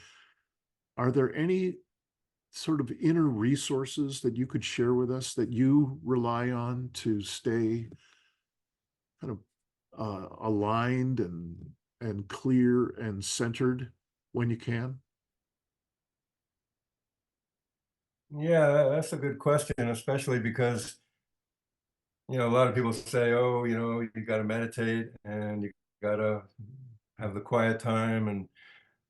Are there any sort of inner resources that you could share with us that you rely on to stay kind of aligned and clear and centered when you can? Yeah, that's a good question, especially because, a lot of people say, oh, you got to meditate and you got to have the quiet time and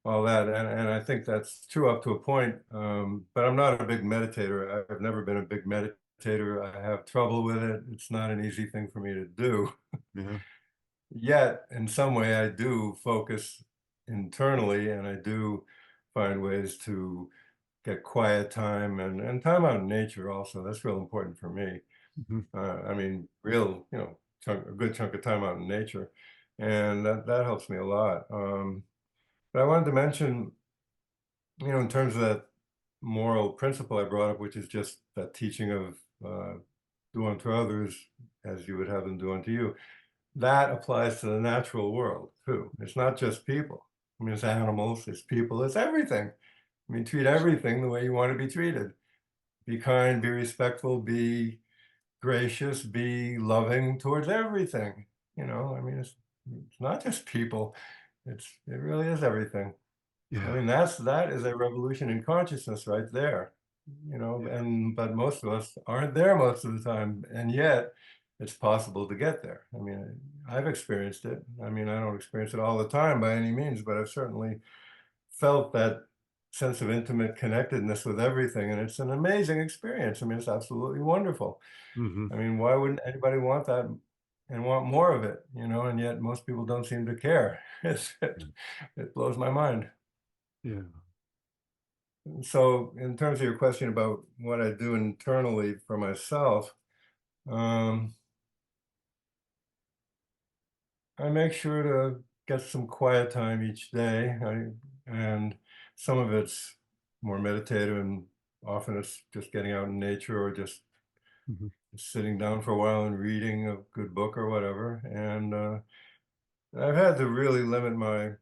all that. And I think that's true up to a point. But I'm not a big meditator. I've never been a big meditator. I have trouble with it. It's not an easy thing for me to do. Yeah. Yet, in some way, I do focus internally and I do find ways to get quiet time and time out in nature also. That's real important for me. Mhm. I mean, real, a good chunk of time out in nature. And that helps me a lot. But I wanted to mention, in terms of that moral principle I brought up, which is just that teaching of do unto others as you would have them do unto you, that applies to the natural world too. It's not just people. I mean, it's animals, it's people, it's everything. I mean, treat everything the way you want to be treated. Be kind, be respectful, be gracious, be loving towards everything. I mean, it's not just people. It really is everything. I Yeah. mean, that is a revolution in consciousness right there. Yeah. But most of us aren't there most of the time, and yet it's possible to get there. I mean, I've experienced it. I mean, I don't experience it all the time by any means, but I've certainly felt that sense of intimate connectedness with everything, and it's an amazing experience. I mean, it's absolutely wonderful. Hmm. I mean, why wouldn't anybody want that and want more of it, and yet most people don't seem to care. It blows my mind. Yeah. So in terms of your question about what I do internally for myself, um, I make sure to get some quiet time each day, and some of it's more meditative, and often it's just getting out in nature or just Mhm. sitting down for a while and reading a good book or whatever. And I've had to really limit my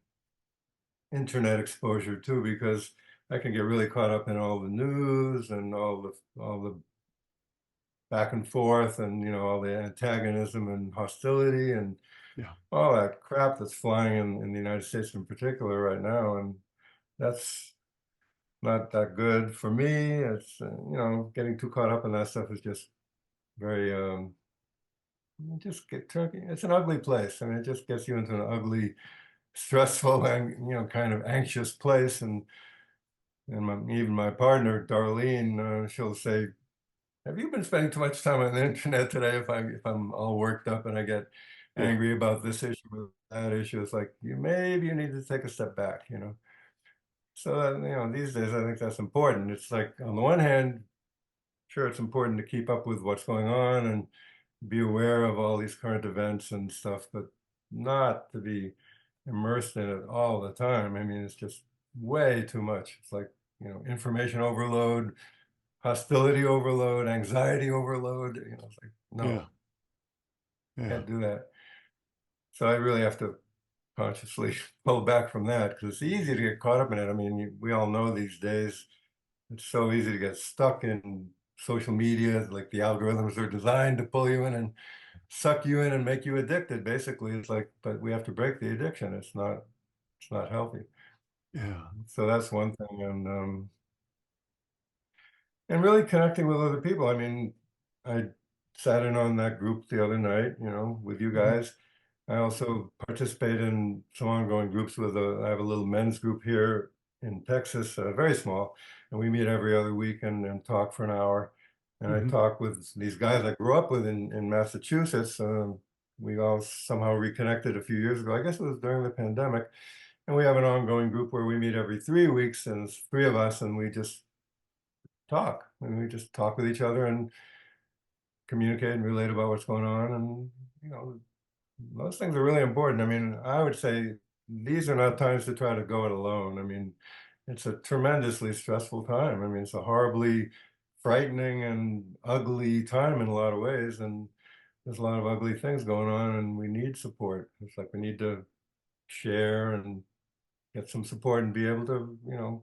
internet exposure too, because I can get really caught up in all the news and all the back and forth, and all the antagonism and hostility and Yeah. all that crap that's flying in the United States in particular right now, and that's not that good for me. It's getting too caught up in that stuff is just very you just get it's an ugly place. I mean, it just gets you into an ugly, stressful, and kind of anxious place. And even my partner Darlene, she'll say, have you been spending too much time on the internet today? If I'm all worked up and I get Yeah. angry about this issue or that issue, it's like maybe you need to take a step back. So that, these days I think that's important. It's like on the one hand, sure, it's important to keep up with what's going on and be aware of all these current events and stuff, but not to be immersed in it all the time. I mean, it's just way too much. It's like information overload, hostility overload, anxiety overload. It's like, Yeah. no, Yeah. can't do that. So I really have to consciously pull back from that, because it's easy to get caught up in it. I mean, we all know these days it's so easy to get stuck in social media. Like the algorithms are designed to pull you in and suck you in and make you addicted. Basically, it's like, but we have to break the addiction. It's not healthy. Yeah. So that's one thing, and really connecting with other people. I mean, I sat in on that group the other night, with you Mhm. guys. I also participate in some ongoing groups I have a little men's group here in Texas, very small, and we meet every other week and talk for an hour. And I Mhm. talk with these guys I grew up with in Massachusetts. We all somehow reconnected a few years ago. I guess it was during the pandemic. And we have an ongoing group where we meet every 3 weeks, and it's three of us, and we just talk. And we just talk with each other and communicate and relate about what's going on. And, you know, those things are really important. I mean, I would say these are not times to try to go it alone. I mean, it's a tremendously stressful time. I mean, it's a horribly frightening and ugly time in a lot of ways. And there's a lot of ugly things going on, and we need support. It's like we need to share and get some support and be able to,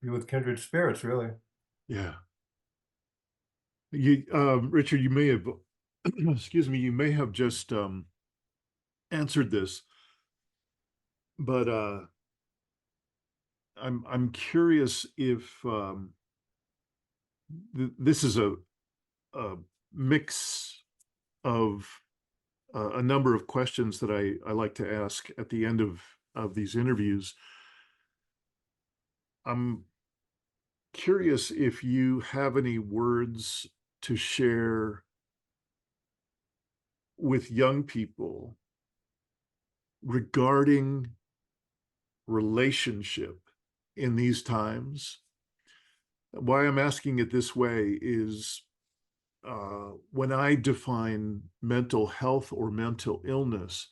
be with kindred spirits, really. Yeah. Richard, you may have, excuse me, you may have just answered this, but I'm curious if this is a mix of a number of questions that I like to ask at the end of these interviews. I'm curious if you have any words to share with young people regarding relationship in these times. Why I'm asking it this way is when I define mental health or mental illness,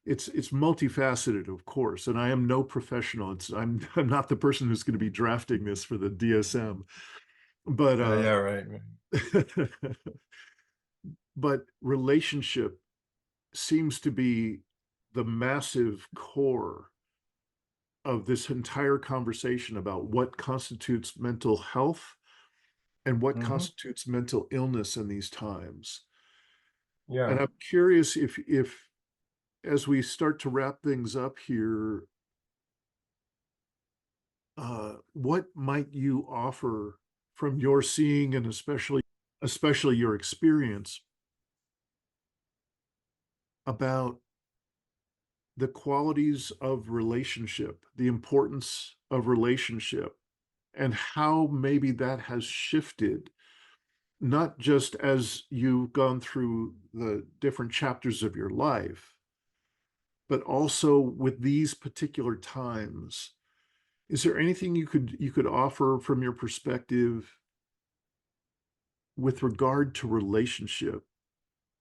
it's multifaceted, of course, and I am no professional. I'm not the person who's going to be drafting this for the DSM, but Yeah, right. but relationship seems to be the massive core of this entire conversation about what constitutes mental health and what Hmm. constitutes mental illness in these times. And Yeah. I'm curious if as we start to wrap things up here, what might you offer from your seeing and especially your experience about the qualities of relationship, the importance of relationship, and how maybe that has shifted not just as you've gone through the different chapters of your life, but also with these particular times. Is there anything you could offer from your perspective with regard to relationship?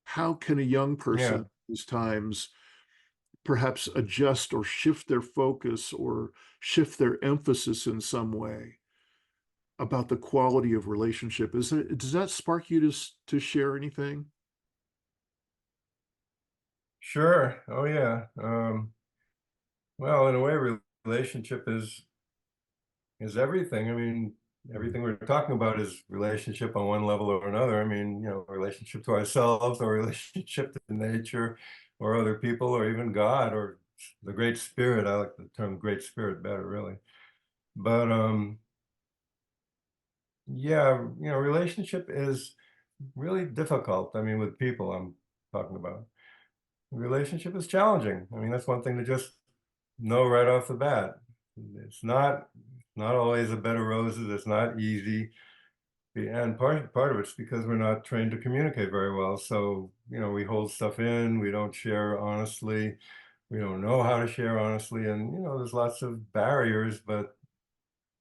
How can a young person Yeah, at these times perhaps adjust or shift their focus or shift their emphasis in some way about the quality of relationship? Does that spark you to share anything? sure. Oh yeah. Well, in a way, relationship is everything. I mean, Mm. everything we're talking about is relationship on one level or another. I mean, relationship to ourselves or relationship to nature or other people or even God or the Great Spirit. I like the term Great Spirit better, really. But yeah, relationship is really difficult. I mean, with people I'm talking about. Relationship is challenging. I mean, that's one thing to just know right off the bat. It's not always a bed of roses. It's not easy. And part of it's because we're not trained to communicate very well. So, we hold stuff in, we don't share honestly, we don't know how to share honestly, and there's lots of barriers, but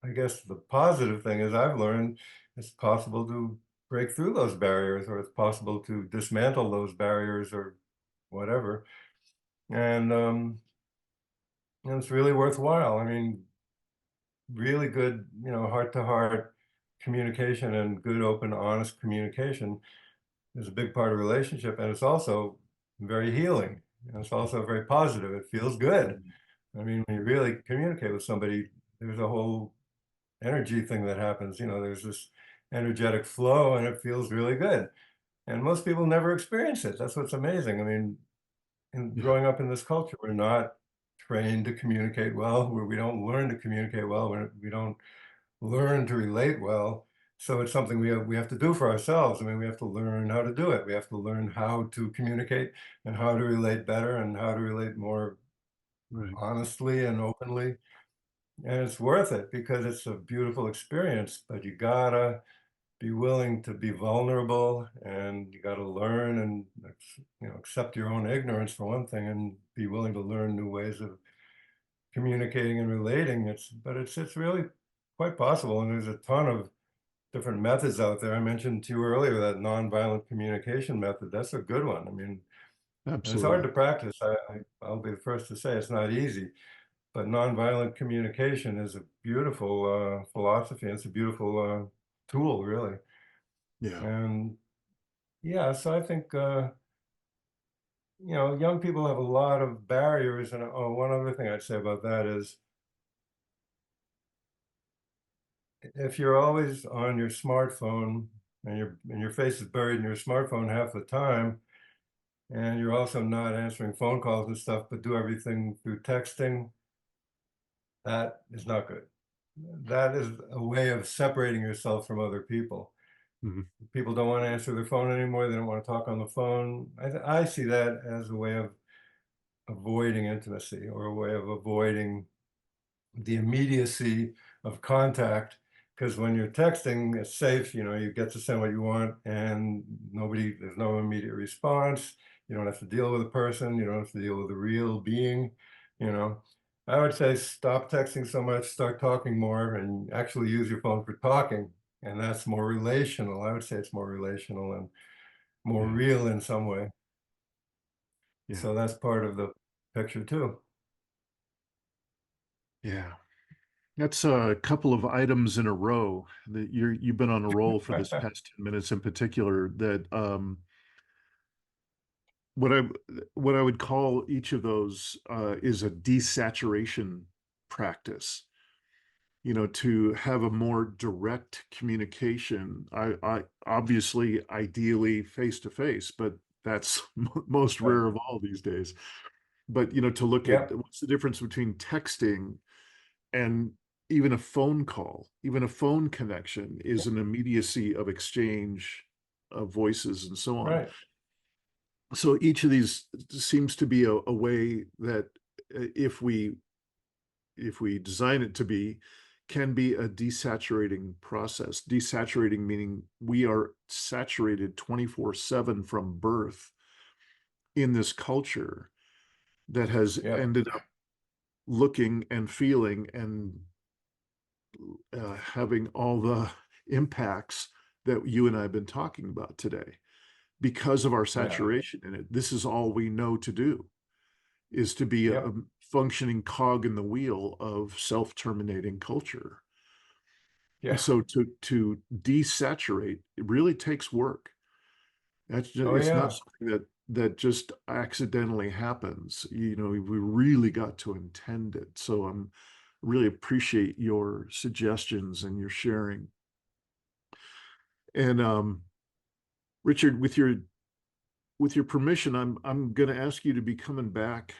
I guess the positive thing is I've learned it's possible to break through those barriers, or it's possible to dismantle those barriers or whatever. And it's really worthwhile. I mean, really good, heart to heart communication and good, open, honest communication is a big part of relationship. And it's also very healing. And it's also very positive. It feels good. Mm. I mean, when you really communicate with somebody, there's a whole energy thing that happens. There's this energetic flow and it feels really good. And most people never experience it. That's what's amazing. I mean, Yeah, growing up in this culture, we're not trained to communicate well, where we don't learn to communicate well, we don't learn to relate well. So it's something we have to do for ourselves. I mean, we have to learn how to do it. We have to learn how to communicate and how to relate better and how to relate more right. honestly and openly. And it's worth it because it's a beautiful experience, but you gotta be willing to be vulnerable and you gotta learn and accept your own ignorance for one thing and be willing to learn new ways of communicating and relating. It's really quite possible, and there's a ton of different methods out there. I mentioned to you earlier that nonviolent communication method. That's a good one. I mean, and it's hard Absolutely. to practice. I'll be the first to say it's not easy, but nonviolent communication is a beautiful philosophy. It's a beautiful tool, really. Yeah. And yeah, so I think young people have a lot of barriers. And oh, one other thing I'd say about that is if you're always on your smartphone and your face is buried in your smartphone half the time, and you're also not answering phone calls and stuff, but do everything through texting, that is not good. That is a way of separating yourself from other people. Mhm. People don't want to answer their phone anymore. They don't want to talk on the phone. I see that as a way of avoiding intimacy or a way of avoiding the immediacy of contact, because when you're texting, it's safe, you get to send what you want and there's no immediate response. You don't have to deal with a person, you don't have to deal with a real being, you know. I would say stop texting so much, start talking more, and actually use your phone for talking. And that's more relational. I would say it's more relational and more Yeah. real in some way. Yeah. So that's part of the picture too. Yeah. That's a couple of items in a row that you've been on a roll for this past 10 minutes in particular that what I what I would call each of those is a desaturation practice. To have a more direct communication. I obviously ideally face to face, but that's most Right. rare of all these days. But to look at Yep. what's the difference between texting and even a phone call, even a phone connection is an immediacy of exchange of voices and so on. Right. So each of these seems to be a way that if we design it to be, can be a desaturating process. Desaturating meaning we are saturated 24/7 from birth in this culture that has Yeah. ended up looking and feeling and having all the impacts that you and I have been talking about today because of our Yeah. saturation in it. This is all we know to do, is to be a Yep. functioning cog in the wheel of self-terminating culture. And Yeah. so to desaturate, it really takes work. That's just, Oh it's not yeah. something that just accidentally happens. You know, we really got to intend it. So I'm really appreciate your suggestions and your sharing. And Richard, with your permission, I'm going to ask you to be coming back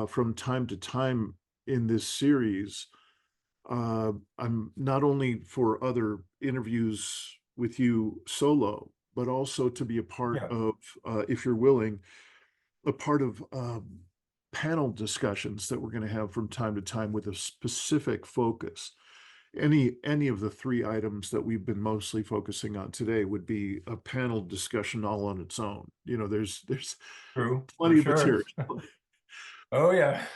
from time to time in this series. I'm not only for other interviews with you solo, but also to be a part Yeah. of, if you're willing, a part of panel discussions that we're going to have from time to time with a specific focus. Any of the three items that we've been mostly focusing on today would be a panel discussion all on its own. You know, there's True. For plenty of sure. material. Oh yeah.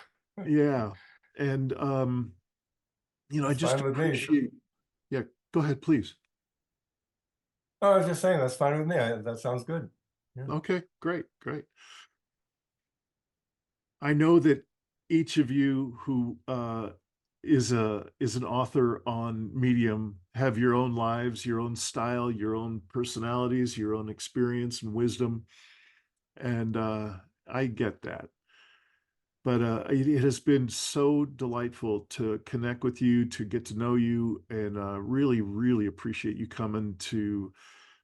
Yeah. And you know, I That's just fine with me. appreciate, yeah, go ahead, please. Oh, I was just saying that's fine with me. That sounds good. Yeah. Okay, great, great. I know that each of you who is an author on Medium have your own lives, your own style, your own personalities, your own experience and wisdom, and I get that. But it has been so delightful to connect with you, to get to know you, and really, really appreciate you coming to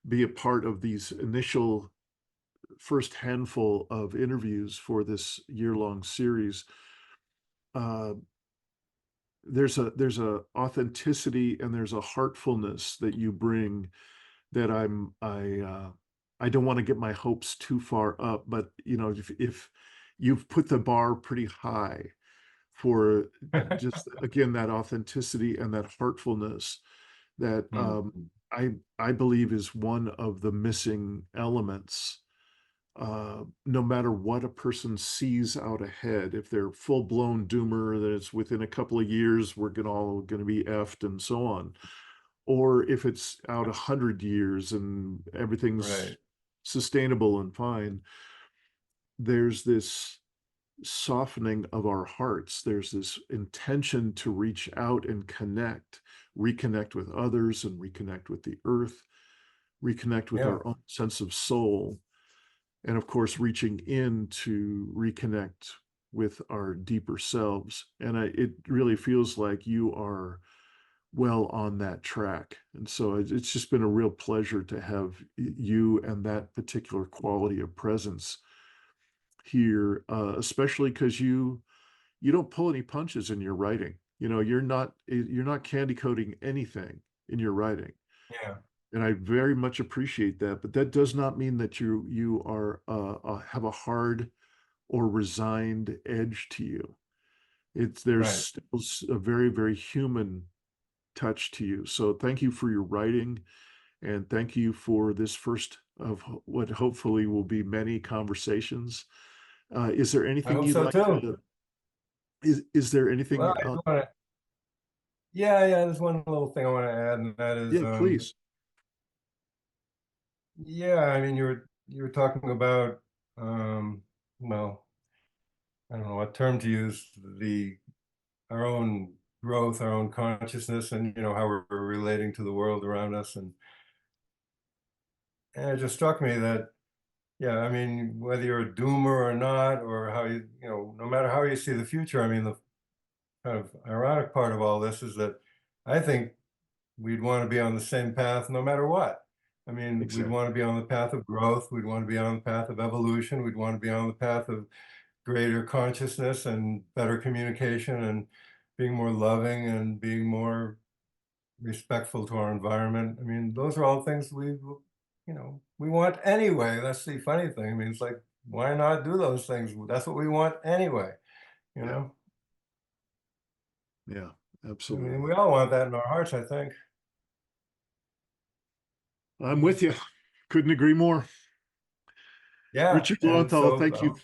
be a part of these initial first handful of interviews for this year-long series. Uh, there's a authenticity and there's a heartfulness that you bring that I don't want to get my hopes too far up, but you know, if you've put the bar pretty high for just again that authenticity and that heartfulness that Mm. I believe is one of the missing elements. No matter what a person sees out ahead, if they're full-blown doomer, that it's within a couple of years we're all going to be effed and so on, or if it's out 100 years and everything's Right. sustainable and fine, there's this softening of our hearts. There's this intention to reach out and connect, reconnect with others and reconnect with the earth, reconnect with Yeah. our own sense of soul, and of course, reaching in to reconnect with our deeper selves. And it really feels like you are well on that track. And so it's just been a real pleasure to have you and that particular quality of presence here, especially because you don't pull any punches in your writing. You know, you're not candy coating anything in your writing. Yeah. And I very much appreciate that, but that does not mean that you are have a hard or resigned edge to you. There's Right. still a very, very human touch to you. So thank you for your writing, and thank you for this first of what hopefully will be many conversations. Is there I anything hope you'd so like too. to? Is there Well, anything? I just want to. Yeah. There's one little thing I want to add, and that is, Yeah, please. yeah. I mean, you were talking about, um, well, I don't know what term to use. Our own growth, our own consciousness, and how we're relating to the world around us, and it just struck me that, yeah, I mean, whether you're a doomer or not, or how no matter how you see the future, I mean, the kind of ironic part of all this is that I think we'd want to be on the same path no matter what. I mean, we'd Exactly. want to be on the path of growth. We'd want to be on the path of evolution. We'd want to be on the path of greater consciousness and better communication and being more loving and being more respectful to our environment. I mean, those are all things we want anyway. That's the funny thing. I mean, it's like, why not do those things? That's what we want anyway, you Yeah. know? Yeah. I Absolutely. mean, we all want that in our hearts, I think. I'm with you. Couldn't agree more. Yeah, Richard and Lowenthal, so thank you.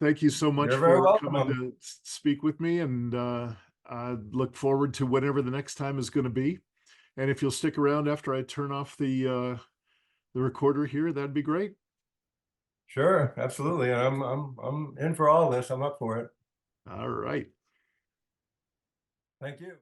Thank you so much you're very for welcome. coming to speak with me, and I look forward to whatever the next time is going to be. And if you'll stick around after I turn off the recorder here, that'd be great. Sure, absolutely. And I'm in for all this. I'm up for it. All right. Thank you.